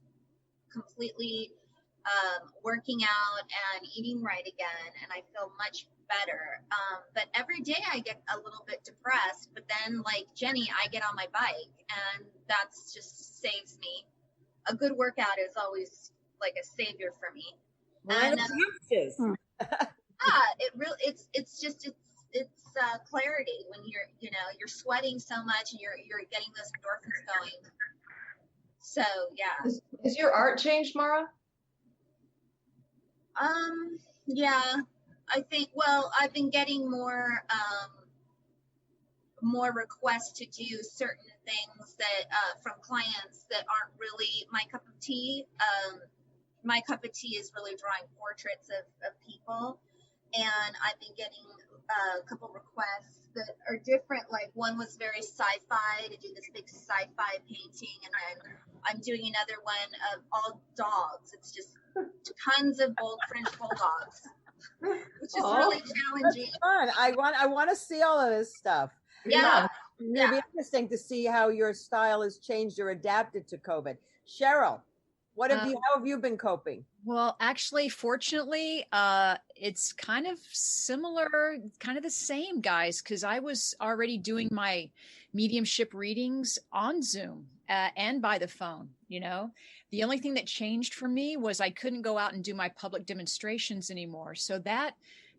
completely working out and eating right again, and I feel much better. But every day I get a little bit depressed, but then like Jenny, I get on my bike, and that's just saves me. A good workout is always like a savior for me. And it's clarity when you're sweating so much and you're getting those endorphins going. So yeah. Has your art changed, Mara? Yeah, I think, well, I've been getting more requests to do certain things that from clients that aren't really my cup of tea. My cup of tea is really drawing portraits of people, and I've been getting a couple requests that are different. Like one was very sci-fi, to do this big sci-fi painting, and I'm doing another one of all dogs. It's just tons of French bulldogs, which is really challenging. Fun. I want to see all of this stuff. Yeah. It'd be interesting to see how your style has changed or adapted to COVID. Cheryl, how have you been coping? Well, actually, fortunately, it's kind of similar, kind of the same, guys, because I was already doing my mediumship readings on Zoom and by the phone. You know, the only thing that changed for me was I couldn't go out and do my public demonstrations anymore. So that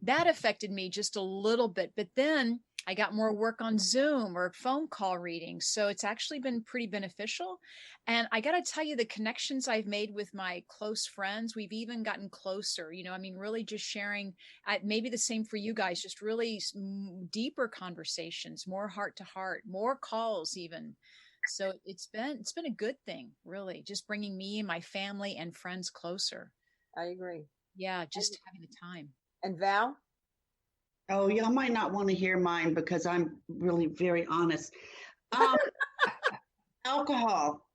affected me just a little bit. But then I got more work on Zoom or phone call readings. So it's actually been pretty beneficial. And I got to tell you, the connections I've made with my close friends, we've even gotten closer, you know, I mean, really just sharing, maybe the same for you guys, just really deeper conversations, more heart to heart, more calls even. So it's been a good thing, really, just bringing me and my family and friends closer. I agree. Yeah, just having the time. And Val? Oh, y'all might not want to hear mine because I'm really very honest. Alcohol.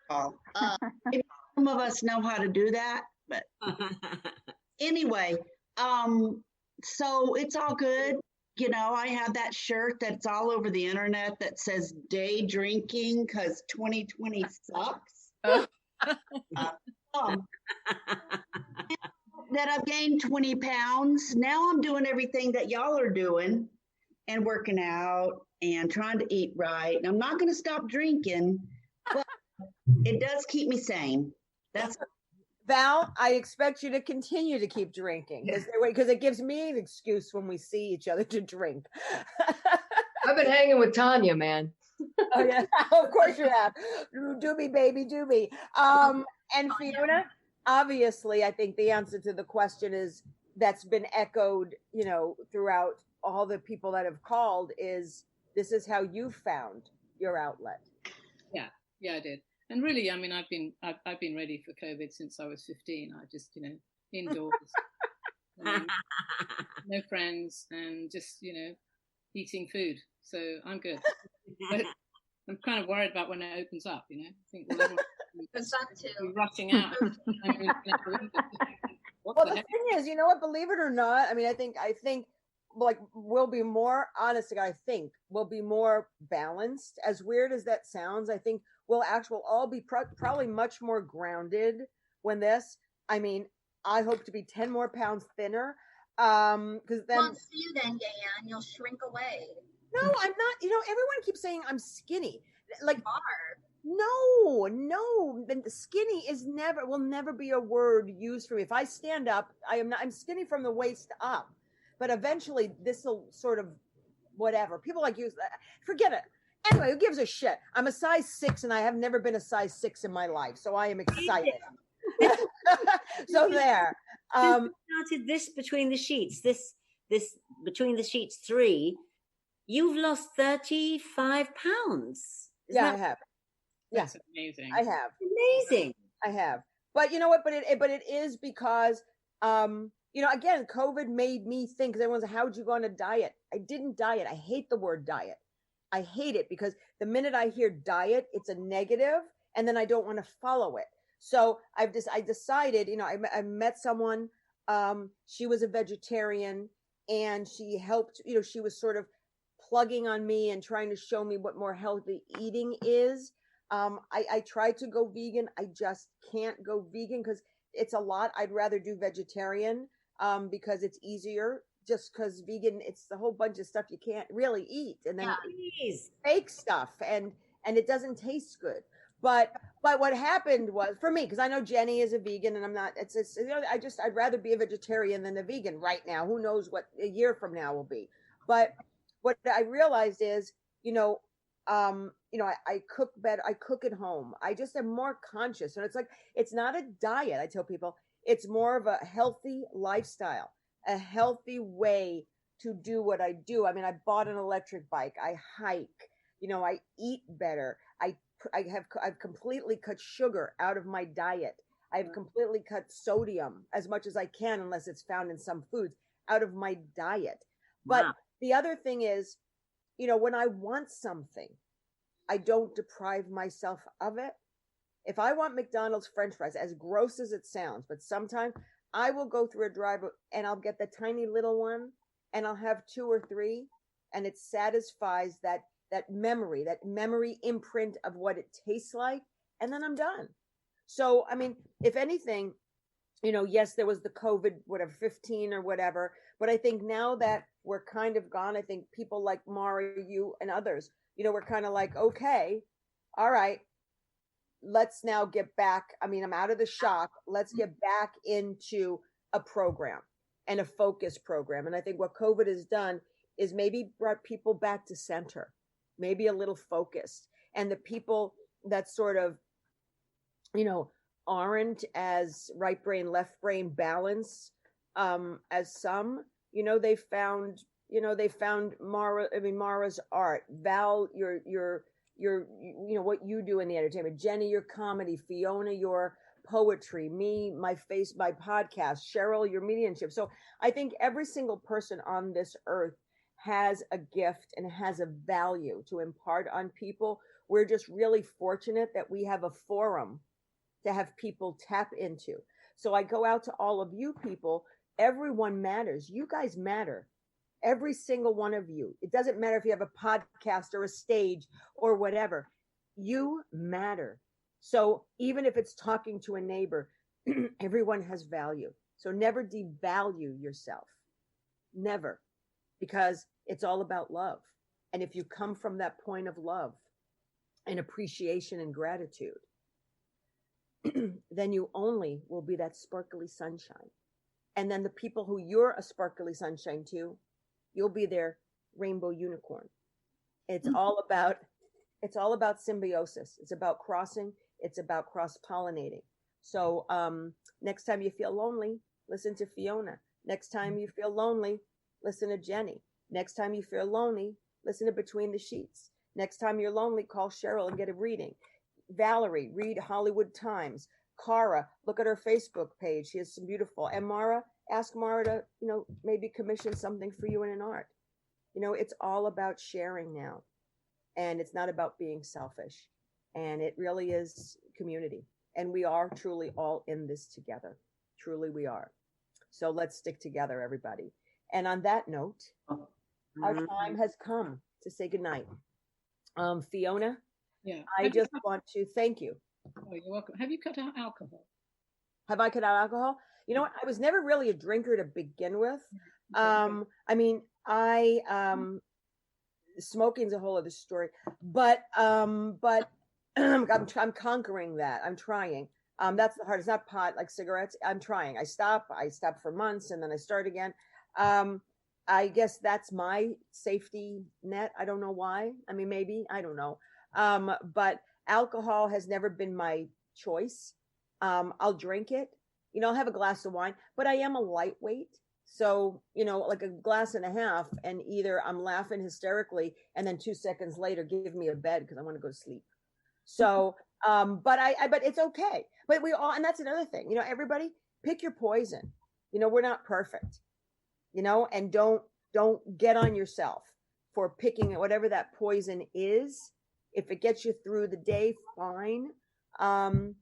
Some of us know how to do that, but anyway, so it's all good. You know, I have that shirt that's all over the internet that says day drinking because 2020 sucks. That I've gained 20 pounds. Now I'm doing everything that y'all are doing and working out and trying to eat right. And I'm not going to stop drinking, but it does keep me sane. That's Val, I expect you to continue to keep drinking because it gives me an excuse when we see each other to drink. I've been hanging with Tanya, man. Oh, yeah. Of course you have. Do me, baby, do me. And Fiona? Obviously, I think the answer to the question is that's been echoed, you know, throughout all the people that have called is this is how you found your outlet. Yeah, I did. And really, I mean, I've been ready for COVID since I was 15. I just, you know, indoors, no friends, and just, you know, eating food. So I'm good. But I'm kind of worried about when it opens up, you know. I think we'll be rushing out. Well, the thing is, you know what, believe it or not, I mean, I think like we'll be more honest, I think we'll be more balanced. As weird as that sounds, I think we'll all be probably much more grounded when this, I mean, I hope to be 10 more pounds thinner. Because then won't see you then, Gaye Ann. You'll shrink away. No, I'm not. You know, everyone keeps saying I'm skinny. Like, No, the skinny will never be a word used for me. If I stand up, I'm skinny from the waist up, but eventually this will sort of, whatever. People like use that. Forget it. Anyway, who gives a shit? I'm a size 6 and I have never been a size 6 in my life. So I am excited. So there. Started this between the sheets, this between the sheets 3, you've lost 35 pounds. I have. Yeah. That's amazing. I have. Amazing. I have. But you know what? But it is because, again, COVID made me think, because everyone's like, how'd you go on a diet? I didn't diet. I hate the word diet. I hate it because the minute I hear diet, it's a negative, and then I don't want to follow it. So I decided, I met someone, she was a vegetarian, and she helped, she was sort of plugging on me and trying to show me what more healthy eating is. I tried to go vegan. I just can't go vegan because it's a lot. I'd rather do vegetarian because it's easier. Just because vegan, it's a whole bunch of stuff you can't really eat, and then fake stuff, and it doesn't taste good. But what happened was, for me, because I know Jenny is a vegan, and I'm not. I'd rather be a vegetarian than a vegan right now. Who knows what a year from now will be? But what I realized is, I cook better. I cook at home. I just am more conscious, and it's not a diet. I tell people it's more of a healthy lifestyle, a healthy way to do what I do. I mean, I bought an electric bike. I hike. I eat better. I've completely cut sugar out of my diet. I've completely cut sodium as much as I can, unless it's found in some foods, out of my diet. But the other thing is, when I want something, I don't deprive myself of it. If I want McDonald's French fries, as gross as it sounds, but sometimes I will go through a drive and I'll get the tiny little one and I'll have 2 or 3, and it satisfies that memory imprint of what it tastes like, and then I'm done. So, I mean, if anything, yes, there was the COVID, 15 or whatever, but I think now that we're kind of gone, I think people like Mara, you and others, we're kind of like, okay, all right, let's now get back. I mean, I'm out of the shock. Let's get back into a program and a focus program. And I think what COVID has done is maybe brought people back to center, maybe a little focused. And the people that sort of, aren't as right brain, left brain balance as some, they found Mara's art, Val, your what you do in the entertainment, Jenny, your comedy, Fiona, your poetry, me, my podcast, Cheryl, your mediumship. So I think every single person on this earth has a gift and has a value to impart on people. We're just really fortunate that we have a forum to have people tap into. So I go out to all of you people. Everyone matters. You guys matter. Every single one of you. It doesn't matter if you have a podcast or a stage or whatever. You matter. So even if it's talking to a neighbor, everyone has value. So never devalue yourself. Never. Because it's all about love. And if you come from that point of love and appreciation and gratitude, then you only will be that sparkly sunshine. And then the people who you're a sparkly sunshine to, you'll be their rainbow unicorn. It's all about symbiosis. It's about crossing. It's about cross-pollinating. So next time you feel lonely, listen to Fiona. Next time you feel lonely, listen to Jenny. Next time you feel lonely, listen to Between the Sheets. Next time you're lonely, call Cheryl and get a reading. Valerie, read Hollywood Times. Cara, look at her Facebook page. She has some beautiful. And Mara, ask Mara to, maybe commission something for you in an art. It's all about sharing now. And it's not about being selfish. And it really is community. And we are truly all in this together. Truly we are. So let's stick together, everybody. And on that note, our time has come to say goodnight. Fiona, I just want to thank you. Oh, you're welcome. Have you cut out alcohol? Have I cut out alcohol? You know what? I was never really a drinker to begin with. I mean, smoking's a whole other story, but I'm conquering that. I'm trying. That's the hard. It's not pot like cigarettes. I'm trying. I stop for months and then I start again. I guess that's my safety net. I don't know why. I mean, maybe, I don't know. But alcohol has never been my choice. I'll drink it. I'll have a glass of wine, but I am a lightweight. So, like a glass and a half, and either I'm laughing hysterically and then 2 seconds later, give me a bed because I want to go to sleep. So, but it's okay. But we all, and that's another thing, everybody pick your poison. We're not perfect, and don't get on yourself for picking whatever that poison is. If it gets you through the day, fine. And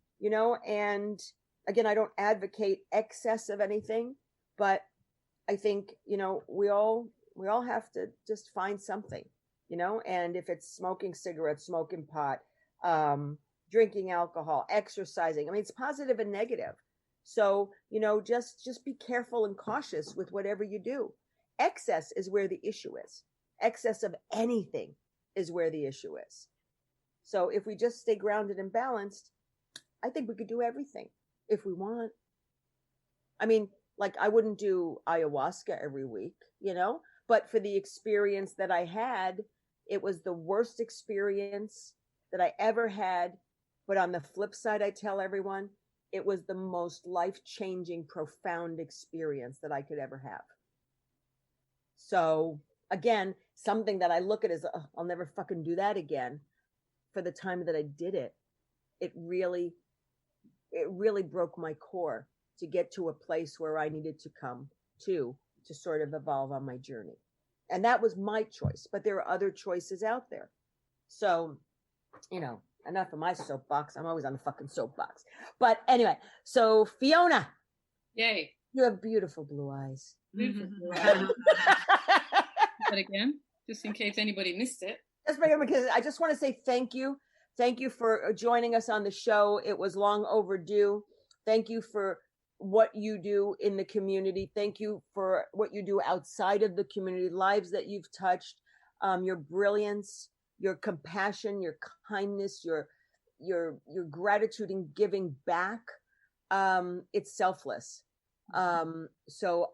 again, I don't advocate excess of anything, but I think, we all have to just find something, and if it's smoking cigarettes, smoking pot, drinking alcohol, exercising, I mean, it's positive and negative. So, just be careful and cautious with whatever you do. Excess is where the issue is. Excess of anything is where the issue is. So if we just stay grounded and balanced, I think we could do everything if we want. I mean, like I wouldn't do ayahuasca every week, but for the experience that I had, it was the worst experience that I ever had. But on the flip side, I tell everyone, it was the most life-changing, profound experience that I could ever have. So again, something that I look at as, I'll never fucking do that again. For the time that I did it, it really broke my core to get to a place where I needed to come to sort of evolve on my journey. And that was my choice, but there are other choices out there. So, enough of my soapbox. I'm always on the fucking soapbox. But anyway, so Fiona. Yay. You have beautiful blue eyes. Beautiful blue eyes. But again, just in case anybody missed it. Because I just want to say thank you. Thank you for joining us on the show. It was long overdue. Thank you for what you do in the community. Thank you for what you do outside of the community, lives that you've touched, your brilliance, your compassion, your kindness, your gratitude in giving back. It's selfless. So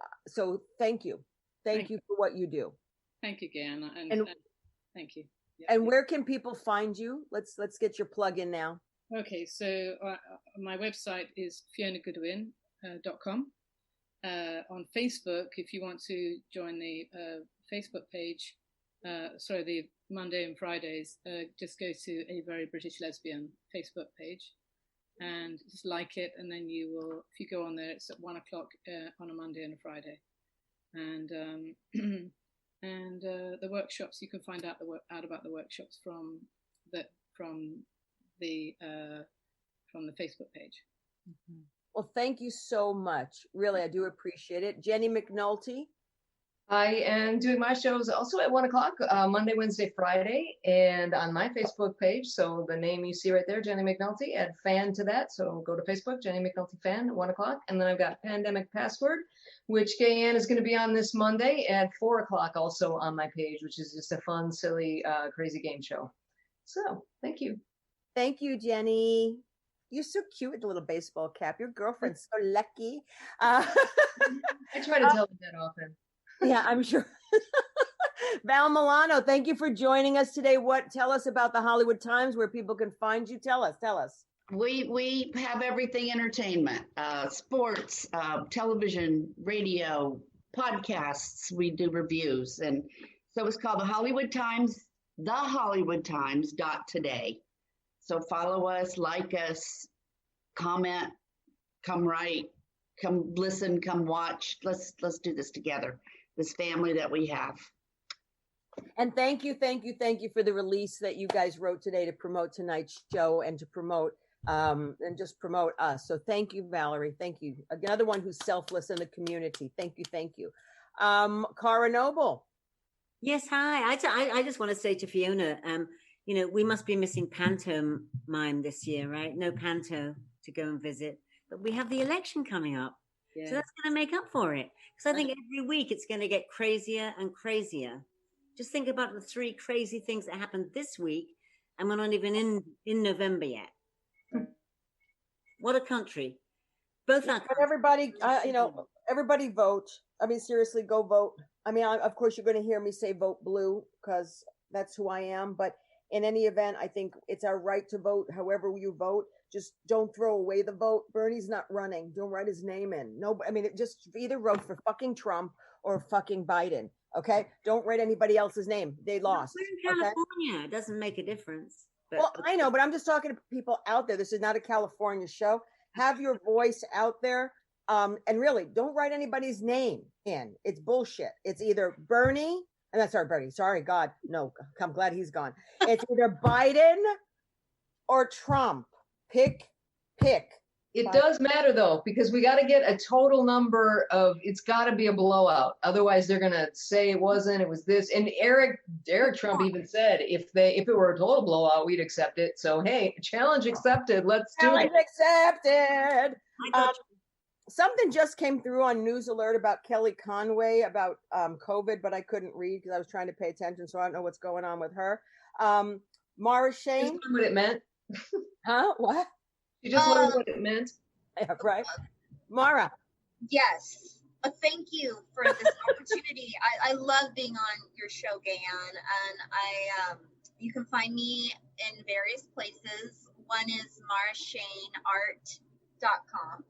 thank you. Thank you for what you do. Thank you, Gaye Ann, and thank you. Yeah. And where can people find you? Let's get your plug in now. Okay, so my website is FionaGoodwin.com. On Facebook, if you want to join the Facebook page, the Monday and Fridays, just go to A Very British Lesbian Facebook page and just like it, and then you will, if you go on there, it's at 1:00 on a Monday and a Friday. And and the workshops, you can find out about the workshops from the Facebook page. Mm-hmm. Well, thank you so much. Really, I do appreciate it. Jenny McNulty. I am doing my shows also at 1:00, Monday, Wednesday, Friday, and on my Facebook page. So the name you see right there, Jenny McNulty, add fan to that. So go to Facebook, Jenny McNulty fan, 1:00. And then I've got Pandemic Password, which Gaye Ann is going to be on this Monday at 4:00 also on my page, which is just a fun, silly, crazy game show. So thank you. Thank you, Jenny. You're so cute with the little baseball cap. Your girlfriend's so lucky. I try to tell them that often. Yeah, I'm sure. Val Milano, thank you for joining us today. Tell us about the Hollywood Times, where people can find you. Tell us. We have everything entertainment, sports, television, radio, podcasts. We do reviews. And so it's called the Hollywood Times, thehollywoodtimes.today. So follow us, like us, comment, come write, come listen, come watch. Let's do this together, this family that we have. And thank you for the release that you guys wrote today to promote tonight's show and to promote promote us. So thank you, Valerie. Thank you. Another one who's selfless in the community. Thank you. Cara Noble. Yes, hi. I just want to say to Fiona, we must be missing pantomime this year, right? No panto to go and visit. But we have the election coming up. Yeah. So that's going to make up for it. Because I think every week it's going to get crazier and crazier. Just think about the 3 crazy things that happened this week. and we're not even in November yet. What a country! Both our But everybody, everybody vote. I mean, seriously, go vote. I mean, of course, you're going to hear me say vote blue because that's who I am. But in any event, I think it's our right to vote. However you vote, just don't throw away the vote. Bernie's not running. Don't write his name in. No, I mean, just either vote for fucking Trump or fucking Biden. Okay, don't write anybody else's name. They lost. We're in California. It doesn't make a difference. But, well, I know, but I'm just talking to people out there. This is not a California show. Have your voice out there. And really, don't write anybody's name in. It's bullshit. It's either Bernie, and that's Bernie. Sorry, God. No, I'm glad he's gone. It's either Biden or Trump. Pick. It does matter though, because we got to get a total number of, it's got to be a blowout. Otherwise they're going to say it wasn't, it was this. And Eric Trump even said, if it were a total blowout, we'd accept it. So, hey, challenge accepted. Let's do it. Challenge accepted. Something just came through on News Alert about Kelly Conway about COVID, but I couldn't read because I was trying to pay attention. So I don't know what's going on with her. Mara Shane. What it meant. Huh? What? You just learned what it meant. Yeah, right. Mara. Yes. Thank you for this opportunity. I love being on your show, Gaye Ann, and you can find me in various places. One is marashaneart.com.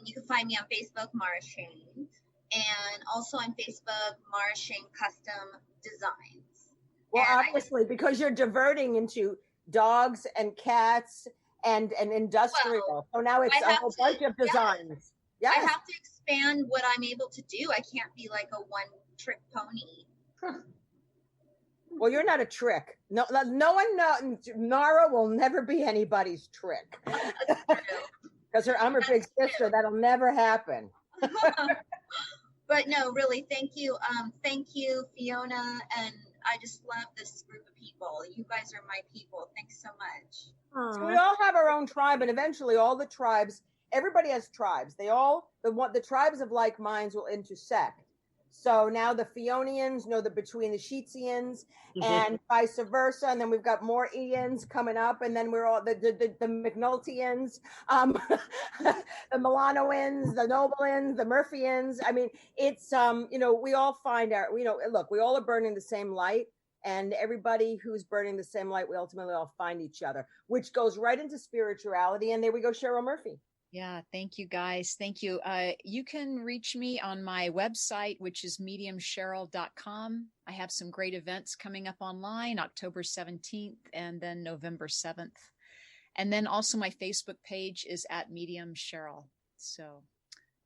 You can find me on Facebook, Mara Shane, and also on Facebook, Mara Shane Custom Designs. Well, and obviously, because you're diverting into dogs and cats and industrial. Well, so now it's a whole bunch of designs. Yes. I have to expand what I'm able to do. I can't be like a one-trick pony. Well, you're not a trick. No one. Nara will never be anybody's trick. Because I'm her big sister. That'll never happen. But no, really, thank you. Thank you, Fiona. And I just love this group of people. You guys are my people. Thanks so much. So we all have our own tribe, and eventually all the tribes, everybody has tribes. The tribes of like minds will intersect. So now the Fionians know the between the Sheetsians and vice versa. And then we've got more Ians coming up. And then we're all the McNultians, the Milanoans, the Nobleans, the Murphyans. I mean, it's, we all find look, we all are burning the same light. And everybody who's burning the same light, we ultimately all find each other, which goes right into spirituality. And there we go, Cheryl Murphy. Yeah, thank you guys. Thank you. You can reach me on my website, which is mediumcheryl.com. I have some great events coming up online, October 17th and then November 7th. And then also my Facebook page is at Medium Cheryl. So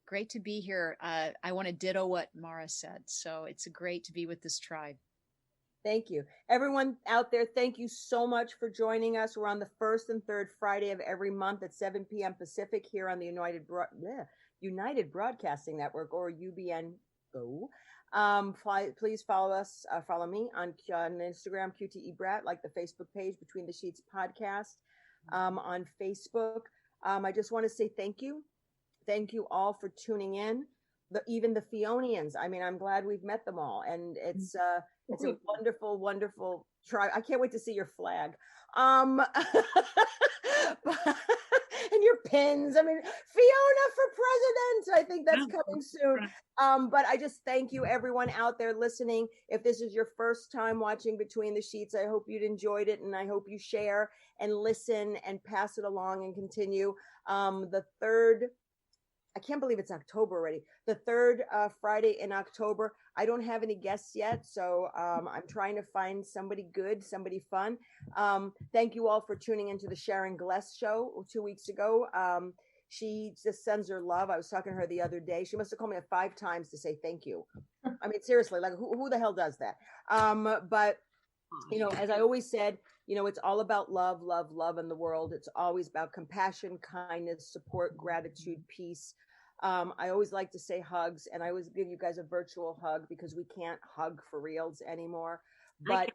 great to be here. I want to ditto what Mara said. So it's great to be with this tribe. Thank you. Everyone out there, thank you so much for joining us. We're on the first and third Friday of every month at 7 p.m. Pacific here on the United Broadcasting Network, or UBN Go. Please follow me on Instagram, QTEBrat, like the Facebook page, Between the Sheets Podcast on Facebook. I just want to say thank you. Thank you all for tuning in. Even the Fionians. I mean, I'm glad we've met them all. And it's a wonderful, wonderful tribe. I can't wait to see your flag. And your pins. I mean, Fiona for president. I think that's coming soon. But I just thank you, everyone out there listening. If this is your first time watching Between the Sheets, I hope you'd enjoyed it. And I hope you share and listen and pass it along and continue. The third, I can't believe it's October already. The third Friday in October. I don't have any guests yet, so I'm trying to find somebody good, somebody fun. Thank you all for tuning into the Sharon Gless show 2 weeks ago. She just sends her love. I was talking to her the other day. She must have called me 5 times to say thank you. I mean, seriously, like who the hell does that? But, as I always said, it's all about love, love, love in the world. It's always about compassion, kindness, support, gratitude, peace. I always like to say hugs, and I always give you guys a virtual hug because we can't hug for reals anymore. But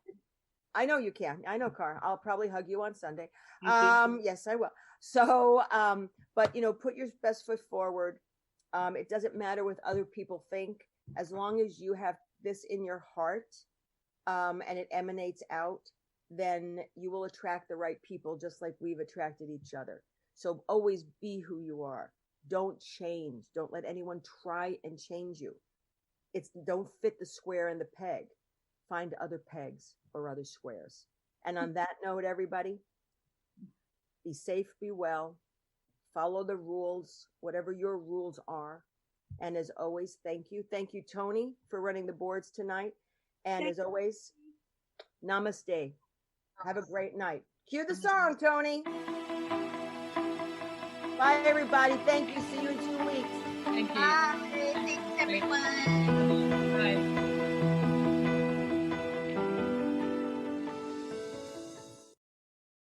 I know you can. I know, Cara. I'll probably hug you on Sunday. Yes, I will. So, but put your best foot forward. It doesn't matter what other people think, as long as you have this in your heart, and it emanates out. then you will attract the right people, just like we've attracted each other. So always be who you are. Don't change. Don't let anyone try and change you. Don't fit the square in the peg. Find other pegs or other squares. And on that note, everybody, be safe, be well, follow the rules, whatever your rules are. And as always, thank you. Thank you, Tony, for running the boards tonight. And as always, namaste. Have a great night. Cue the song, Tony. Bye, everybody. Thank you. See you in 2 weeks. Thank you. Bye. Thanks, everyone.